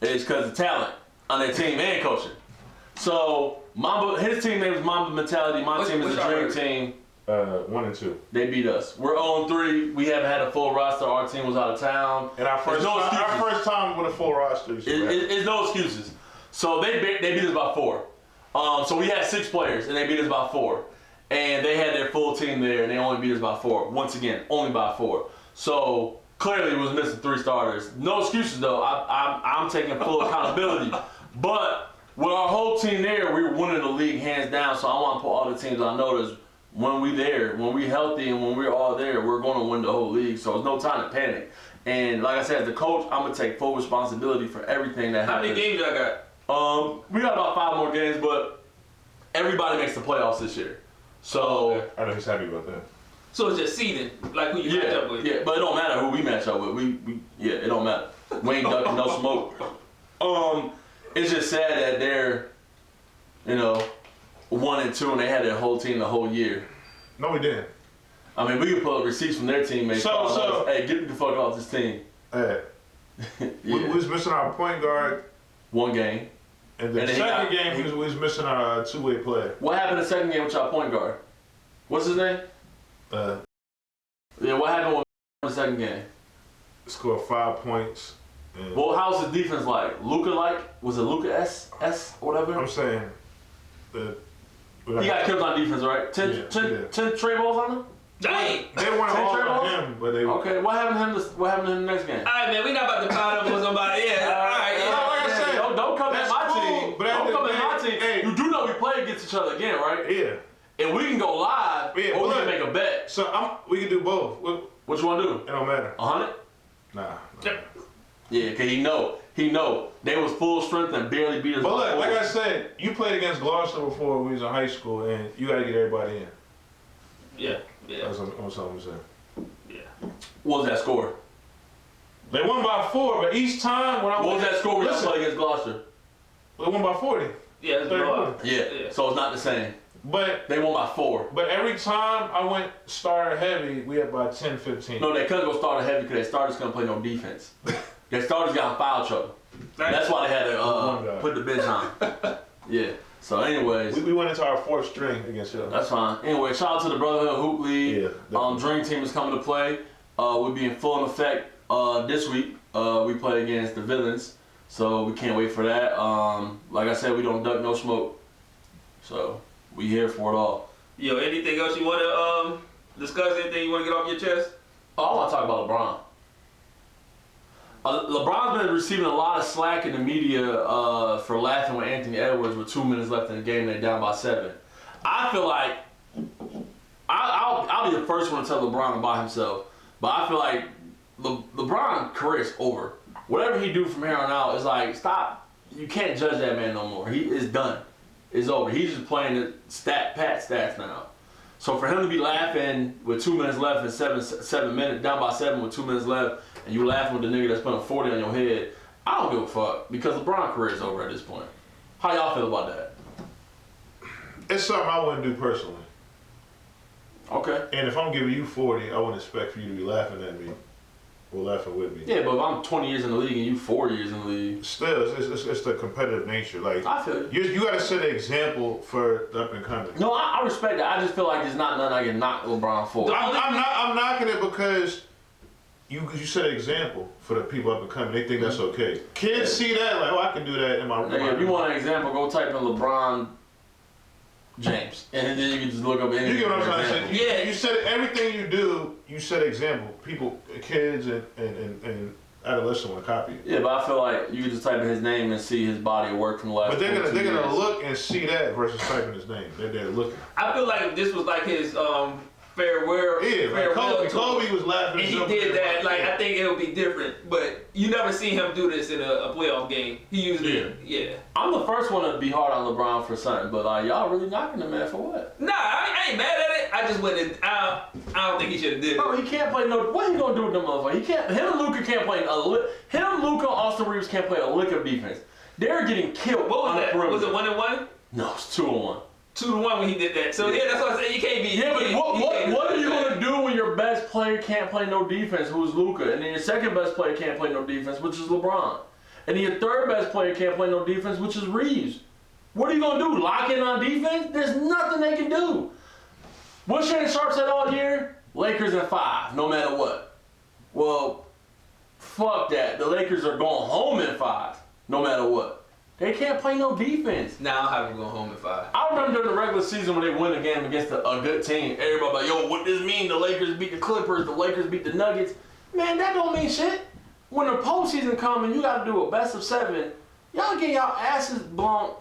It's because of talent on their team and coaching. So his team name is Mamba Mentality. My team is the Dream Team. 1 and 2. They beat us. We're 0-3. We haven't had a full roster. Our team was out of town. And our first time with a full roster. It's no excuses. So they beat us by 4. So we had 6 players, and they beat us by 4. And they had their full team there, and they only beat us by 4. Once again, only by 4. So clearly, we was missing 3 starters. No excuses though. I'm taking full accountability. But with our whole team there, we were winning the league hands down. So I want to put all the teams I noticed when we healthy and when we're all there, we're going to win the whole league. So it's no time to panic. And like I said, as the coach, I'm gonna take full responsibility for everything that happens. How many games y'all got? We got about 5 more games, but everybody makes the playoffs this year. So I know he's happy about that. So it's just seeding, like who you match up with. Yeah, but it don't matter who we match up with. It don't matter. We ain't ducking no smoke. It's just sad that they're, 1 and 2, and they had their whole team the whole year. No, we didn't. I mean, we could pull up receipts from their teammates. So hey, get the fuck off this team. Hey, we was missing our point guard. 1 game. And the second game, we was missing our 2-way player. What happened in the second game with y'all point guard? What's his name? What happened with the second game? Scored 5 points. Well, how's his defense like? Luka Was it Luka S or whatever? I'm saying he got killed on defense, right? 10 trade balls on him? Dang! They weren't all on him, but they. Okay, what happened to him in the next game? All right, man, we not about to pound up with somebody. Yeah, all right. Yeah. Like I said, don't come at my team. Don't come at my team. Hey. You do know we play against each other again, right? Yeah. And we can go live, or we can make a bet. So we can do both. What you want to do? It don't matter. 100? Nah. Yeah, cause he know they was full strength and barely beat us. But look, like I said, you played against Gloucester before when we was in high school, and you got to get everybody in. Yeah. That's what I'm saying. Yeah. What was that score? They won by 4, but each time when I what was that score when y'all played against Gloucester? They won by 40. Yeah, it's blowout. Yeah, so it's not the same. But they won by 4. But every time I went starter heavy, we had by 10, 15. No, they couldn't go starter heavy because their starters couldn't play no defense. Their starters got in foul trouble. That's why they had Put the bench on. Yeah. So, anyways. We went into our fourth string against y'all. That's fine. Anyway, shout out to the Brotherhood Hoop League. Yeah, Dream Team is coming to play. We'll be in full effect this week. We play against the Villains. So, we can't wait for that. Like I said, we don't duck no smoke. So, we here for it all. Yo, anything else you want to discuss? Anything you want to get off your chest? Oh, I want to talk about LeBron. LeBron's been receiving a lot of slack in the media for laughing with Anthony Edwards with 2 minutes left in the game. They're down by 7. I feel like I'll be the first one to tell LeBron about himself, but I feel like LeBron's career is over. Whatever he do from here on out is like, stop. You can't judge that man no more. He is done. It's over. He's just playing the pat stats now. So for him to be laughing with 2 minutes left and 7 minutes, down by 7 with 2 minutes left, and you laughing with the nigga that's putting 40 on your head, I don't give a fuck because LeBron's career is over at this point. How y'all feel about that? It's something I wouldn't do personally. Okay. And if I'm giving you 40, I wouldn't expect for you to be laughing at me or laughing with me. Yeah, but if I'm 20 years in the league and you 4 years in the league. Still, it's the competitive nature. Like, I feel you got to set an example for the up and coming. No, I respect that. I just feel like there's not nothing I can knock LeBron for. I'm knocking it because you set an example for the people up and coming. They think that's okay. Kids see that like, oh, I can do that in my room. If you want an example, go type in LeBron James, and then you can just look up anything. You get what I'm trying to say? You said everything you do. You set an example. People, kids, and adolescents want to copy it. Yeah, but I feel like you can just type in his name and see his body of work from the last. But they're gonna look and see that versus typing his name. They're looking. I feel like this was like his farewell. Yeah, like Kobe was laughing. And he did that. Like, I think it'll be different. But you never see him do this in a playoff game. He usually, yeah. I'm the first one to be hard on LeBron for something, but like, y'all really knocking the man for what? Nah, I ain't mad at it. I just wouldn't. I don't think he should have did it. Bro, he can't play no. What he gonna do with them motherfuckers? He can't. Him and Luka can't play Him, Luka, Austin Reeves can't play a lick of defense. They're getting killed. What was that? Was it 1-1? No, it's 2-1. 2-1 when he did that. So yeah, that's what I said. You can't be. Yeah, but what are you gonna do when your best player can't play no defense, who's Luka, and then your second best player can't play no defense, which is LeBron, and then your third best player can't play no defense, which is Reeves? What are you gonna do? Lock in on defense? There's nothing they can do. What Shannon Sharp said all year? Lakers in 5, no matter what. Well, fuck that. The Lakers are going home in 5, no matter what. They can't play no defense. Nah, I'll have them go home in 5. I remember during the regular season when they win a game against a good team, everybody like, yo, what does this mean? The Lakers beat the Clippers, the Lakers beat the Nuggets. Man, that don't mean shit. When the postseason come and you got to do a best of 7, y'all get y'all asses blown.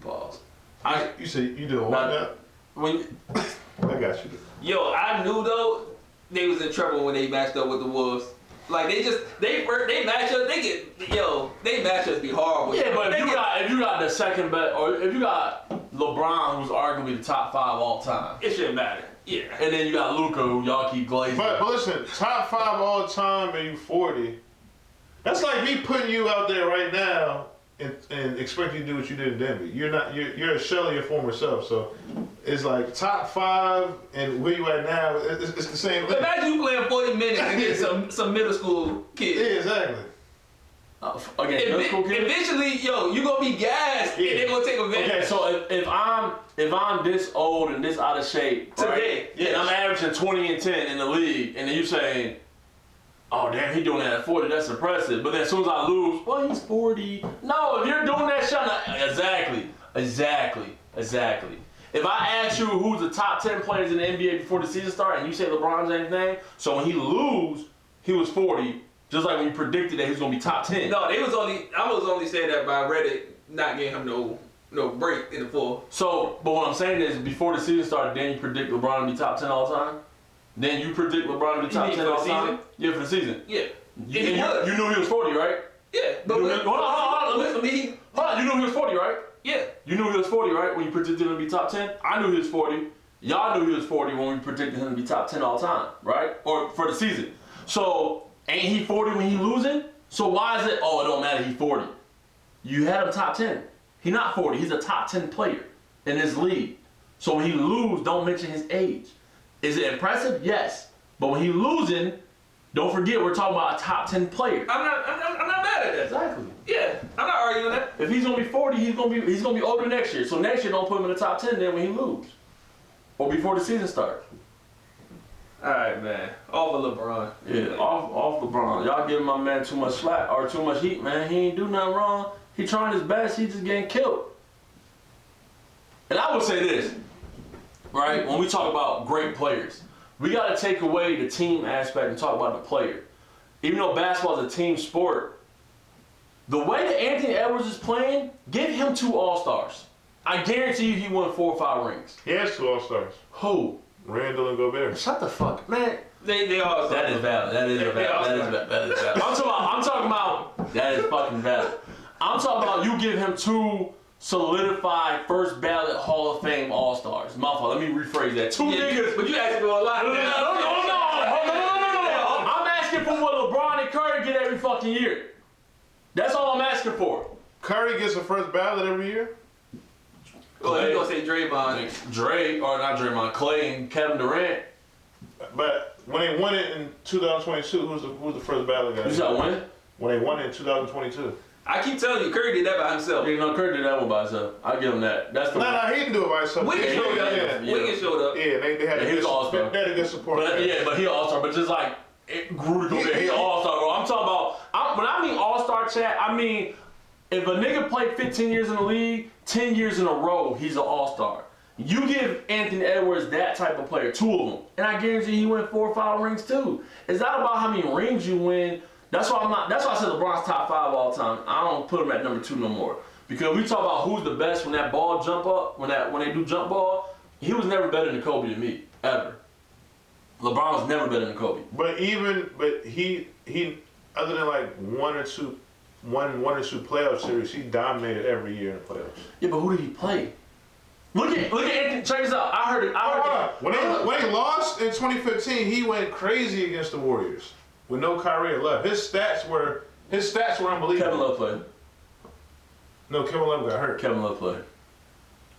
Pause. You say you doing what now? I got you. Yo, I knew though they was in trouble when they matched up with the Wolves. Like they match up, they match us be horrible. Yeah, but if you got the second best, or if you got LeBron, who's arguably the top 5 all time, it shouldn't matter. Yeah. And then you got Luka, who y'all keep glazing. But listen, top 5 all time and you 40. That's like me putting you out there right now and expect you to do what you did in Denver. You're a shell of your former self. So it's like top 5 and where you at now. It's the same thing. Imagine you playing 40 minutes against some middle school kids. Yeah, exactly. Against middle school kids. Eventually, you gonna be gassed and they're gonna take advantage. Okay, so if I'm this old and this out of shape today, right, and I'm averaging 20 and 10 in the league, and then you saying, oh damn, he doing that at 40, that's impressive. But then as soon as I lose, well, he's 40. No, if you're doing that shit, exactly. If I ask you who's the top 10 players in the NBA before the season started, and you say LeBron's anything, so when he lose, he was 40, just like when you predicted that he was gonna be top 10. No, I was only saying that by Reddit not giving him no break in the fall. So, but what I'm saying is, before the season started, then you predict LeBron to be top 10 all the time? Then you predict LeBron to be top 10 all the time? Yeah, for the season. Yeah. You knew he was 40, right? Yeah. But hold on. You knew he was 40, right? Yeah. You knew he was 40, right? When you predicted him to be top 10? I knew he was 40. Y'all knew he was 40 when we predicted him to be top 10 all the time, right? Or for the season. So, ain't he 40 when he losing? So why is it, oh, it don't matter, he's 40. You had him top 10. He's not 40. He's a top 10 player in this league. So when he lose, don't mention his age. Is it impressive? Yes. But when he losing, don't forget we're talking about a top 10 player. I'm not mad at that. Exactly. Yeah, I'm not arguing that. If he's gonna be 40, he's gonna be older next year. So next year, don't put him in the top 10 then when he lose, or before the season starts. All right, man. Off of LeBron. Yeah, off LeBron. Y'all giving my man too much slack or too much heat, man. He ain't do nothing wrong. He trying his best. He just getting killed. And I would say this, right? When we talk about great players, we got to take away the team aspect and talk about the player. Even though basketball is a team sport, the way that Anthony Edwards is playing, give him 2 All-Stars. I guarantee you he won 4 or 5 rings. He has 2 All-Stars. Who? Randall and Gobert. Shut the fuck, man. They all. That is valid. That is valid. I'm talking about that is fucking valid. I'm talking about you give him 2 solidified first ballot Hall of Fame All-Stars. My fault. Let me rephrase that. 2 niggas. But you asking for a lot. No. I'm asking for what LeBron and Curry get every fucking year. That's all I'm asking for. Curry gets a first ballot every year? Oh, you gonna say Draymond? Clay and Kevin Durant. But when they won it in 2022, who's the first ballot guy? You said when? When they won it in 2022. I keep telling you, Curry did that by himself. Yeah, no, Curry did that one by himself. I'll give him that. That's the No, he didn't do it by himself. Wiggins showed up. Yeah, Wiggins showed up. they had he was all-star. They had a good support. But he an All-Star, but just like Rudy Gobert, he an All-Star. Bro. I'm talking about when I mean All-Star chat, I mean if a nigga played 15 years in the league, 10 years in a row, he's an All-Star. You give Anthony Edwards that type of player, 2 of them, and I guarantee he win 4 or 5 rings too. It's not about how many rings you win. That's why I said LeBron's top 5 all time. I don't put him at number 2 no more because we talk about who's the best when that ball jump up, when they do jump ball. He was never better than Kobe to me ever. LeBron was never better than Kobe. But he other than like one or two playoff series, he dominated every year in the playoffs. Yeah, but who did he play? Look at Anthony. Check this out. I heard it. When he lost in 2015, he went crazy against the Warriors with no Kyrie or Love. His stats were unbelievable. Kevin Love played. No, Kevin Love got hurt. Kevin Love played.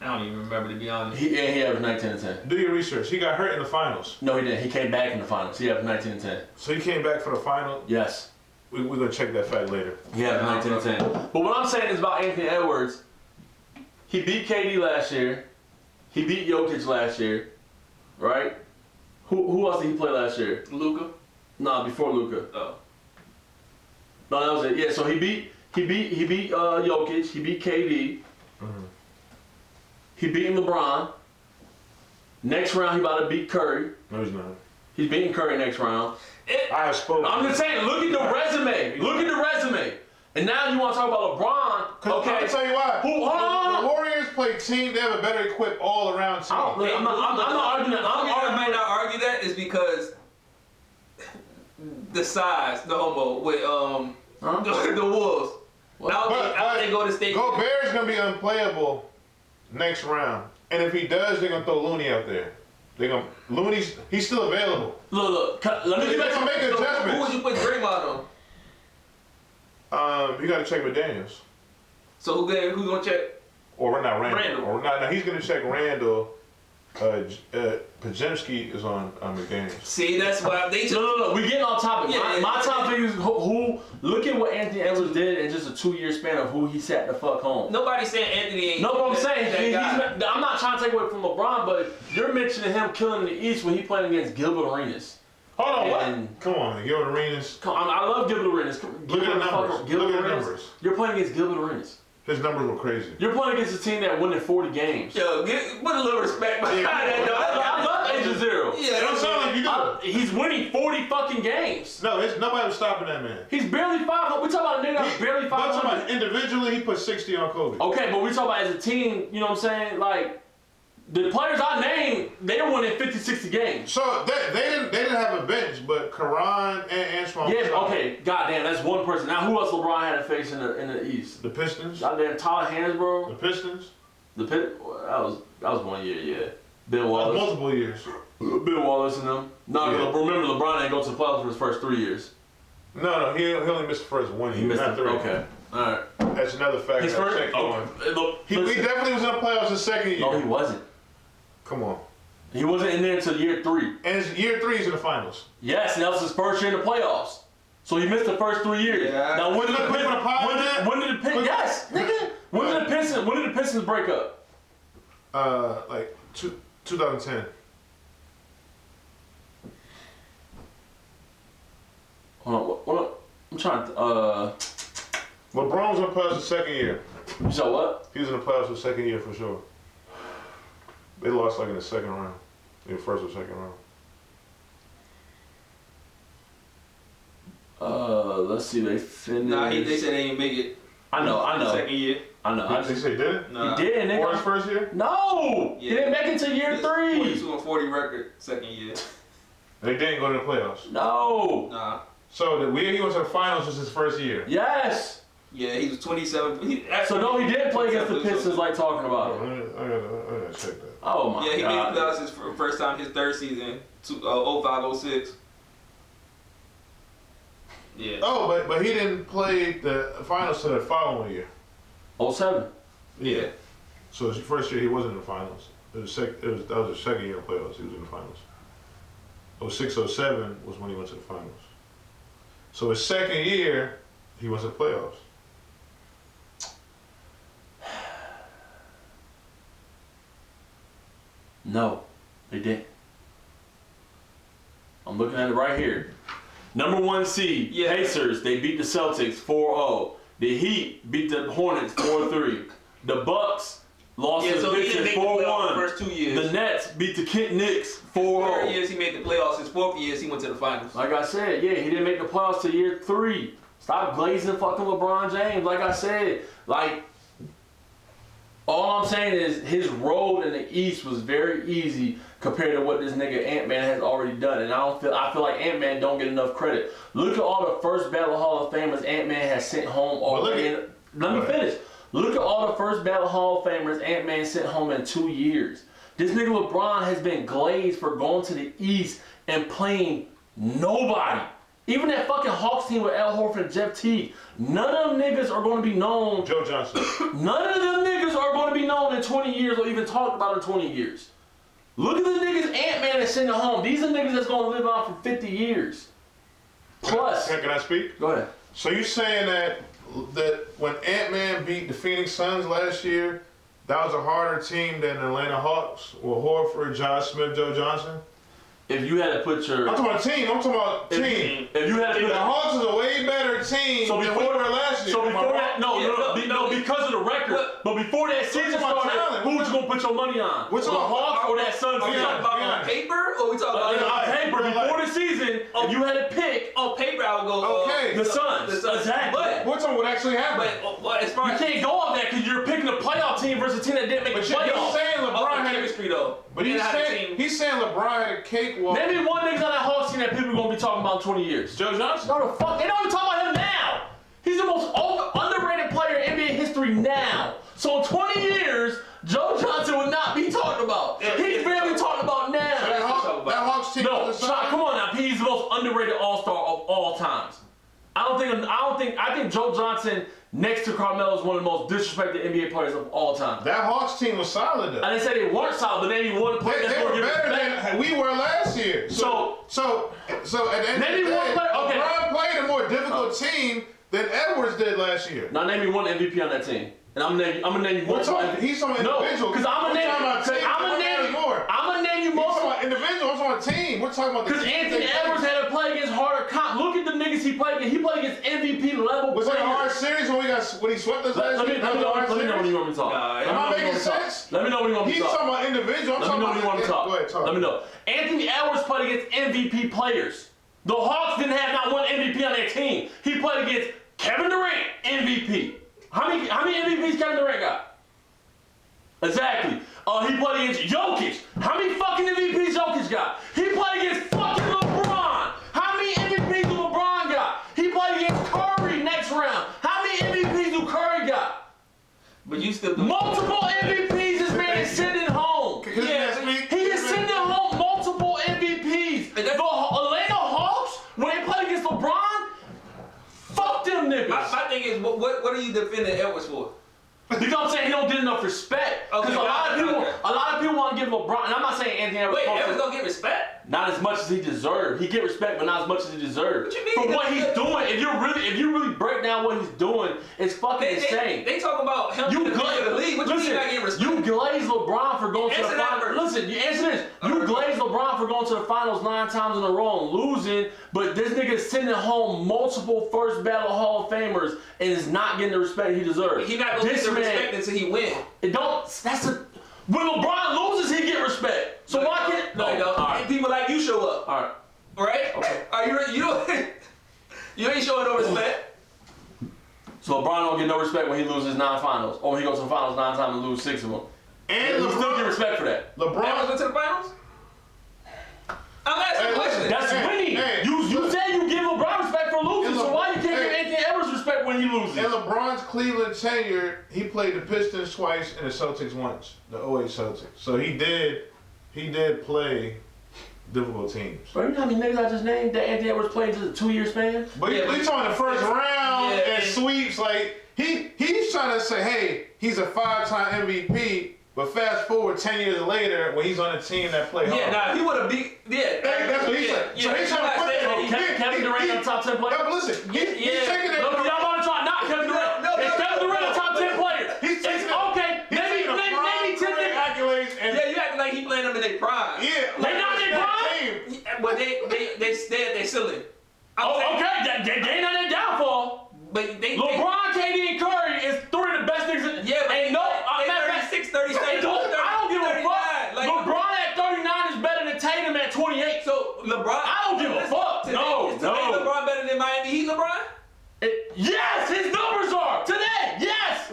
I don't even remember, to be honest. He averaged 19 and 10. Do your research. He got hurt in the finals. No, he didn't. He came back in the finals. He averaged 19 and 10. So he came back for the final? Yes. We're going to check that fact later. He averaged 19 and 10. But what I'm saying is about Anthony Edwards, he beat KD last year. He beat Jokic last year. Right? Who else did he play last year? Luka? Nah, before Luka. Oh. No, that was it. Yeah, so he beat Jokic. He beat KD. Mm-hmm. He beat LeBron. Next round, he about to beat Curry. No, he's not. He's beating Curry next round. I have spoken. I'm just saying, look at the resume. Look at the resume. And now you want to talk about LeBron. Okay. I'll tell you why. Hold on. The Warriors play team. They have a better equipped all-around team. I'm not arguing that. I might not argue that is because the size, the homo with the Wolves. Now they go to state. Gobert's gonna be unplayable next round, and if he does, they're gonna throw Looney out there. He's still available. Look. Let me They're gonna make adjustments. Who would you put Draymond on? You gotta check McDaniels. So who's gonna check? Or not Randall. Randall. Or not. He's gonna check Randall. Pajemski is on McDaniels. See, that's why they just... No. We getting off topic. Yeah, my topic is who. Look at what Anthony Edwards did in just a 2-year span of who he sat the fuck home. Nobody's saying Anthony ain't... No, but I'm saying, that guy. I'm not trying to take away from LeBron, but you're mentioning him killing in the East when he playing against Gilbert Arenas. Hold on, what? Come on, Gilbert Arenas. I love Gilbert Arenas. Look at the numbers. Look at the numbers. You're playing against Gilbert Arenas. His numbers were crazy. You're playing against a team that won in 40 games. Yo, put a little respect behind that, though. I love Agent Zero. Yeah, it don't sound like you do. He's winning 40 fucking games. No, nobody was stopping that man. He's barely 500. We talking about a nigga that's barely 500. But individually, he put 60 on Kobe. Okay, but we talking about as a team, you know what I'm saying? Like, the players I named, they won in 50, 60 games. So they didn't have a bench, but Karan and Antoine. Yeah, okay, goddamn, that's one person. Now, who else LeBron had to face in the East? The Pistons. Goddamn, Tyler Hansbrough. The Pistons. That was 1 year, yeah. Bill Wallace. Multiple years. Bill Wallace and them. No, Yeah. remember LeBron didn't go to the playoffs for his first 3 years. No, he only missed the first 1 year. He missed not 3. Okay, all right. That's another fact. His first. He definitely was in the playoffs his second year. No, he wasn't. Come on. He wasn't in there until year 3. And year 3 is in the finals. Yes, and that was his first year in the playoffs. So he missed the first 3 years. Yeah. Now when did the Put him in a pile when did the pick? Yes, nigga. did the Pistons break up? Like 2010. Hold on, what? I'm trying to. LeBron was in the playoffs the second year. You saw what? He was in the playoffs the second year for sure. They lost like in the second round, in the first or second round. Let's see. They finished. Nah, they said they didn't make it. I know. Second year. I know. They say did it? Nah. He did, nigga. Or his first year? No! Yeah. He didn't make it to year 3. 42 and 40 record, second year. They didn't go to the playoffs. No! Nah. So the year he went to the finals was his first year. Yes! Yeah, he was 27. So no, he didn't play against the Pistons like talking about it. I gotta check that. Oh my Yeah, he God. made the playoffs his first time, his third season, 05-06. Yeah. Oh, but he didn't play the finals till the following year. 07. Yeah. So his first year he wasn't in the finals. That was his second year in the playoffs. He was in the finals. 06-07 was when he went to the finals. So his second year he was in the playoffs. No, they didn't. I'm looking at it right here. Number 1 seed, Yeah. Pacers, they beat the Celtics 4-0. The Heat beat the Hornets 4-3. The Bucks lost Yeah, to so the he didn't Pistons make the playoffs the 4-1. first 2 years. The Nets beat the Knicks Third 4-0. years he made the playoffs. His fourth years he went to the finals. Like I said, yeah, he didn't make the playoffs till year 3. Stop glazing fucking LeBron James. Like I said, all I'm saying is his road in the East was very easy compared to what this nigga Ant-Man has already done. And I feel like Ant-Man don't get enough credit. Look at all the first ballot Hall of Famers Ant-Man has sent home already. Let me finish. Look at all the first ballot Hall of Famers Ant-Man sent home in 2 years. This nigga LeBron has been glazed for going to the East and playing nobody. Even that fucking Hawks team with Al Horford and Jeff Teague, none of them niggas are going to be known. Joe Johnson. None of them niggas are going to be known in 20 years or even talked about in 20 years. Look at the niggas Ant-Man is sending home. These are niggas that's going to live on for 50 years. Plus. Can I speak? Go ahead. So you saying that when Ant-Man beat the Phoenix Suns last year, that was a harder team than the Atlanta Hawks with Horford, Josh Smith, Joe Johnson? If you had to put your... I'm talking about team. I'm talking about team. If you had to put... The Hawks is a way better team than we were last year. So before that... No, because of the record. But before that season started, who was you going to put your money on? What's the Hawks or that Suns Are we team? talking about on paper or we talking about on paper? Before the season, if you had to pick... On paper, I would go... The Suns. Exactly. We're talking what actually happened. But as far You can't go off that because you're picking a playoff team versus a team that didn't make the playoffs. You're saying LeBron had chemistry though. But he's saying LeBron had a cakewalk. Name me one nigga on that Hawks team that people are going to be talking about in 20 years. Joe Johnson? No, the fuck. They don't even talk about him now. He's the most underrated player in NBA history now. So in 20 years, Joe Johnson would not be talked about. He's barely talked about now. That Hawks team. No, come on now. He's the most underrated All-Star of all times. I think Joe Johnson next to Carmelo is one of the most disrespected NBA players of all time. That Hawks team was solid though. I didn't say they weren't solid, but maybe one player that's They going were to get better respect. than we were last year. So at the end Maybe of the one day, player- okay. LeBron played a more difficult team than Edwards did last year. Now name me one MVP on that team. And I'm gonna name you one. He's talking individual. No, because I'm gonna name you We're most. talking about individual. I'm talking about team. We're talking about the Because team. Anthony Edwards had to play against harder comp. Look at the niggas he played against. He played against MVP level Was players. it a hard series when he swept us last Let me year? know when you want me to talk. Am I making sense? Let me know when you want me to He's talk. talking about individual. I'm Let me know when you want to talk. Go ahead, talk. Let me know. Anthony Edwards played against MVP players. The Hawks didn't have not one MVP on their team. He played against Kevin Durant, MVP. How many MVPs Kevin Durant got? Exactly. He played against Jokic. How many fucking MVPs Jokic got? He played against fucking LeBron. How many MVPs do LeBron got? He played against Curry next round. How many MVPs do Curry got? But you still Multiple MVPs this man is sending home. He is sending home multiple MVPs. The Atlanta Hawks, when they played against LeBron, fuck them niggas. My thing is, what are you defending Edwards for? You know what I'm saying? He don't get enough respect. Because a lot of people want to give LeBron, and I'm not saying Anthony Edwards. Wait, Edwards don't get respect? not as much as he deserved. He get respect, but not as much as he deserved. What you mean? For what he's doing, if you really break down what he's doing, it's fucking insane. They talk about him You being the league. What you mean not getting respect? You glaze LeBron for going to the finals. Listen, you answer this. You glaze LeBron for going to the finals 9 times in a row and losing, but this nigga is sending home multiple first ballot Hall of Famers and is not getting the respect he deserves. He not gonna get the respect until he win. When LeBron loses, he get respect. So why can't? No, right. People like you show up. All right. Right? Okay. You ain't showing no respect. So LeBron don't get no respect when he loses 9 finals, or when he goes to the finals 9 times and lose 6 of them. And LeBron still get respect for that. LeBron went to the finals. I'm asking a question. That's winning. You said you give LeBron respect for losing, so why you can't give Anthony Edwards respect when he loses? In LeBron's Cleveland tenure, he played the Pistons twice and the Celtics once, the 08 Celtics. So he did play difficult teams. Bro, you know how many niggas I just named that Anthony Edwards played in a 2-year span? But he's talking the first round and sweeps. Like he's trying to say, hey, he's a 5-time MVP. But fast forward 10 years later, when he's on a team that play hard. Yeah, nah, he would have beat. Yeah, that's what he said. So he's trying to put that. Kevin Durant on the top 10 player. No, but listen, he's taking it. Y'all want to try not Kevin Durant. It's Kevin Durant a top 10 player. He's taking it. Okay, maybe 10 niggas. Accolades. Yeah, you acting like he playing them in their prime. Yeah, they not in their prime. But they silly. Okay, they ain't on their downfall. But LeBron, KD, and Curry is 3 of the best niggas. Yeah, but ain't no. 36, 37. I don't give a fuck. Like, LeBron at 39 is better than Tatum at 28. So LeBron, I don't give a fuck. No. LeBron better than Miami Heat, LeBron? Yes, his numbers are today. Yes.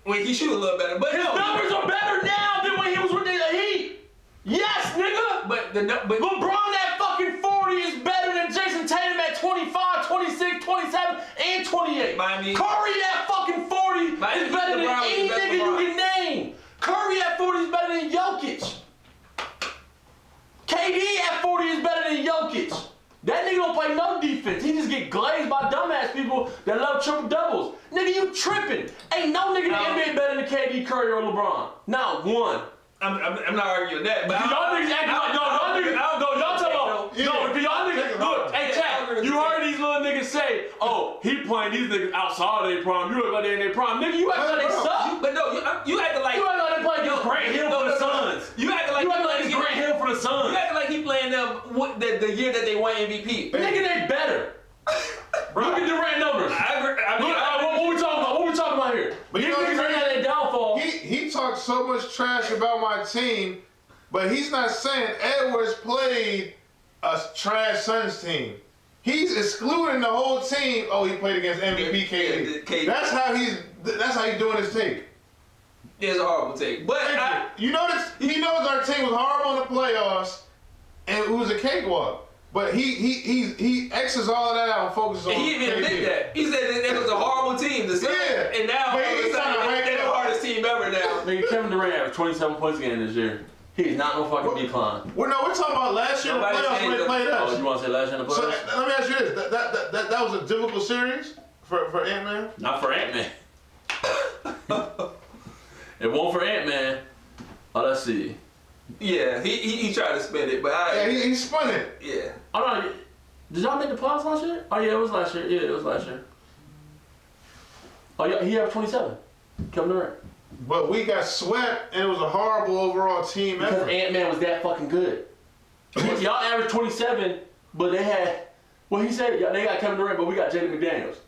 Wait, he shoot a little better, but his numbers are better now than when he was with the Heat. Yes, nigga. But LeBron at fucking 40 is better than Jason Tatum at 25, 26, 27, and 28. Miami. Curry at fucking 40 is better than any nigga you can name. Curry at 40 is better than Jokic. KD at 40 is better than Jokic. That nigga don't play no defense. He just get glazed by dumbass people that love triple doubles. Nigga, you tripping. Ain't no nigga in the NBA better than KD, Curry, or LeBron. Not one. I'm not arguing that, but y'all niggas acting like y'all talking about because y'all niggas look. Hey, chat, you heard these little niggas say, "Oh, he playing these niggas outside of their prime. You look like they in their prime, nigga. You act like they suck." But no, you acting like they playing against Grant Hill for the Suns. You acting like it's Grant Hill for the Suns. You acting like he playing them the year that they won MVP. Nigga, they better. Look at Durant numbers. What we talking about? What we talking about here? But these niggas ain't had their downfall. He talks so much trash about my team, but he's not saying Edwards played a trash Suns team. He's excluding the whole team. Oh, he played against MVP KD. That's how he's doing his take. It's a horrible take, but you notice he knows our team was horrible in the playoffs, and it was a cakewalk. But he X's all of that out and focuses on. He even admitted that. He said that it was a horrible team. And now they're the hardest team ever now. Nigga, Kevin Durant averaged 27 points again this year. He's not no fucking decline. We're talking about last year in the playoffs when they played us. Oh, you want to say last year in the playoffs? So let me ask you this: that was a difficult series for Ant-Man. Not for Ant-Man. It won't for Ant-Man. Oh, let's see. Yeah, he tried to spin it, but he spun it. Yeah. Oh no, did y'all make the playoffs last year? Oh yeah, it was last year. Yeah, it was last year. Oh yeah, he had 27. Kevin Durant. But we got swept, and it was a horrible overall team effort. Because Ant-Man was that fucking good. Y'all averaged 27, but they had. Well, he said they got Kevin Durant, but we got Jaden McDaniels.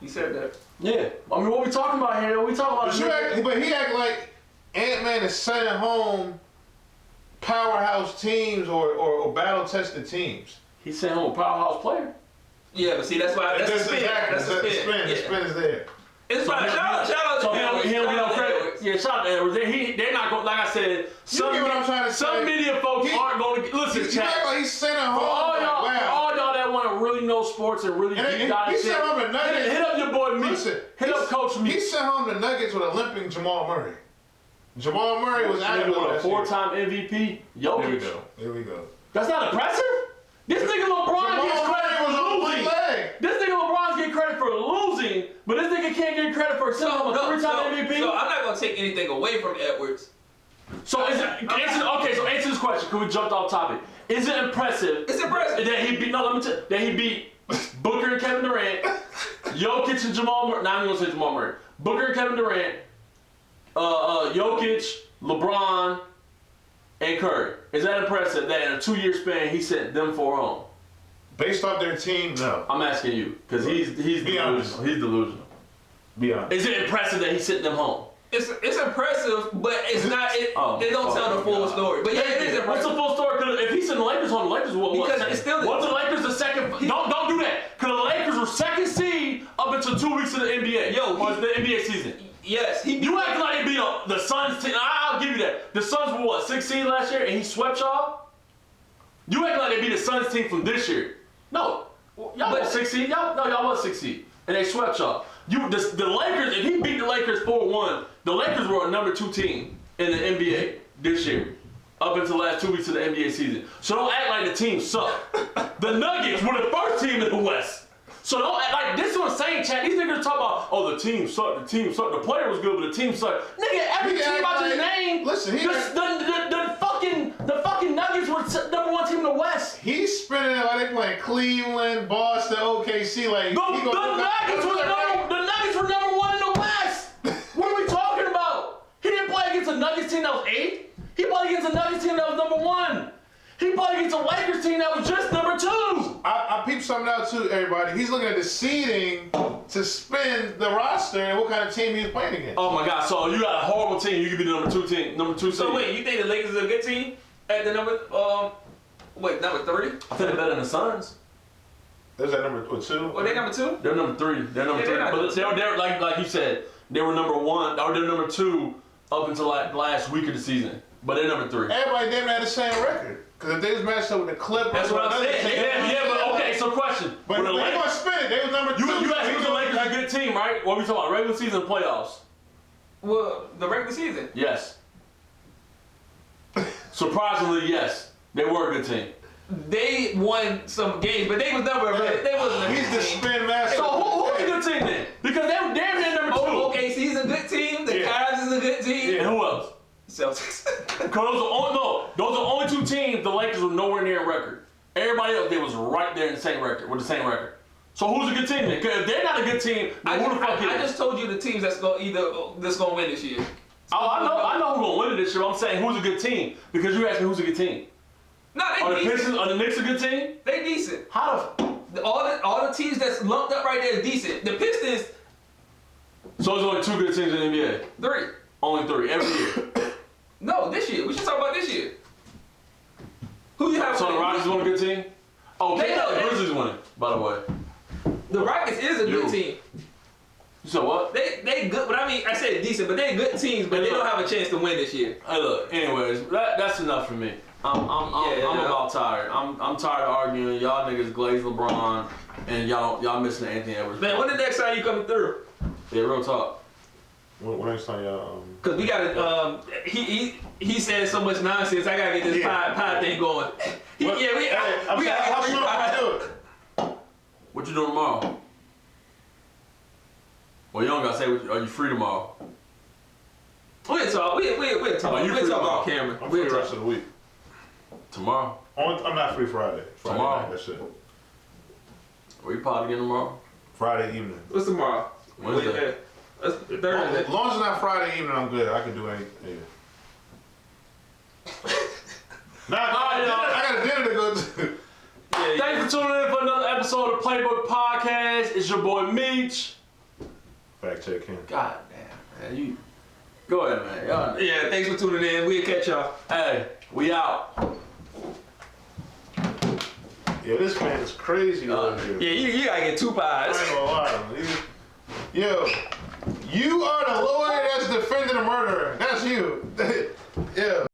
He said that. Yeah. I mean, what we talking about here? We talking about. But he act like Ant-Man is sending home powerhouse teams or battle-tested teams. He's sending home a powerhouse player. Yeah, but see, that's why that's the spin. That's the spin. The spin is there. It's fine. Shout out to so he don't get no credit. Yeah, shout out to Edwards. They're not going. Like I said, some media folks aren't going to listen. Chat. Like he's sending home. For all y'all that want to really know sports and really deep dive shit, sent home the Nuggets. Hit up your boy Meech. Hit up Coach Meech. He sent home the Nuggets with a limping Jamal Murray. Jamal Murray was active with a 4-time MVP. Jokic. Here we go. That's not impressive. This nigga LeBron gets credit for losing. This nigga LeBron's getting credit for losing, but this nigga can't get credit for a 3-time MVP. So I'm not gonna take anything away from Edwards. So is it okay? So answer this question. Because we jumped off topic. Is it impressive? It's impressive that he beat. No, let me tell you. That he beat Booker and Kevin Durant, Jokic and Jamal Murray. Now I'm gonna say Jamal Murray. Booker and Kevin Durant, Jokic, LeBron, and Curry. Is that impressive? That in a 2-year span he sent them 4 home. Based off their team, no. I'm asking you because he's delusional. He's delusional. Be honest. Is it impressive that he sent them home? It's impressive, but it's not. It don't tell the full story. But yeah, it is impressive. What's the full story? Because if he sent the Lakers home, the Lakers because it's still the Lakers the second? Don't do that. Because the Lakers were second seed up until 2 weeks of the NBA. The NBA season. Yes, you acting like they beat the Suns team. I'll give you that. The Suns were what 6th seed last year, and he swept y'all. You acting like they beat the Suns team from this year. No, y'all was 6th seed. Y'all was 6th seed, and they swept y'all. The Lakers, if he beat the Lakers 4-1, the Lakers were a number 2 team in the NBA this year, up until the last 2 weeks of the NBA season. So don't act like the team sucked. The Nuggets were the first team in the West. So don't act like this is what I'm saying, Chad. These niggas talk about, oh, the team sucked, the player was good, but the team sucked. Nigga, every team I just named, listen, the fucking Nuggets were number 1 team in the West. He's spinning it like they playing Cleveland, Boston, OKC, like the Nuggets were number 1 in the West. What are we talking about? He didn't play against a Nuggets team that was 8th. He played against a Nuggets team that was number 1. He played against a Lakers team that was just number 2. I peeped something out too, everybody. He's looking at the seeding to spin the roster and what kind of team he's playing against. Oh my God! So you got a horrible team. You could be the number 2 team, number 2 seed. So wait, you think the Lakers are a good team at the number? Number 3? I think they're better than the Suns. There's that number 2. Well, they number 2. They're number 3. They're number 3. But they're like you said, they were number 1 or they're number 2 up until like last week of the season. But they're number 3. Everybody damn had the same record. Because if they was matched up with the Clippers, that's what I'm saying. Yeah, but okay. So question. But they want to spin it. They was number 2. You asked me the Lakers a good team, right? What are we talking about? Regular season, playoffs? Well, the regular season. Yes. Surprisingly, yes, they were a good team. They won some games, but they was never. They wasn't a good team. He's the spin master. So who's a good team then? Because they were damn near number 2. OKC's a good team. The Cavs is a good team. And who else? Celtics. Because those are the only 2 teams the Lakers were nowhere near in record. Everybody else, they was right there in the same record, with the same record. So who's a good team then? Because if they're not a good team, then who the fuck is? I just told you the teams that's gonna win this year. Oh, I know who's gonna win it this year. I'm saying who's a good team because you asked me who's a good team. No, they are decent. The Pistons, are the Knicks a good team? They decent. How all the teams that's lumped up right there is decent. The Pistons. So there's only 2 good teams in the NBA. 3. Only 3 every year. No, this year. We should talk about this year. Who you have? So the Rockets won a good team? Oh, the Grizzlies winning, by the way. The Rockets is a good team. You said what? They good, but I said decent, but they good teams, but they don't have a chance to win this year. Hey, look. Anyways, that's enough for me. I'm about tired. I'm tired of arguing. Y'all niggas glaze LeBron, and y'all missing Anthony Edwards. Man, when the next time you coming through? Yeah, real talk. When next time y'all? Cause we gotta. He said so much nonsense. I gotta get this pie thing going. We gotta get pie. What you doing tomorrow? Well, you don't gotta say. Are you free tomorrow? We'll talk. We'll talk. We'll talk off camera. I'm free the rest of the week. Tomorrow? I'm not free Friday. Tomorrow? Night, that's it. Were you pod again tomorrow? Friday evening. What's tomorrow? Wednesday. Thursday. As long as it's not Friday evening, I'm good. I can do anything. I got a dinner to go to. Thanks for tuning in for another episode of PlayBook Podcast. It's your boy Meech. Fact check him. God damn, man. You go ahead, man. Y'all. Yeah, thanks for tuning in. We'll catch y'all. Hey, we out. Yeah, this man is crazy over here. Yeah, you gotta get 2 pies. I ain't gonna lie. Yo, you are the lawyer that's defending a murderer. That's you. Yeah.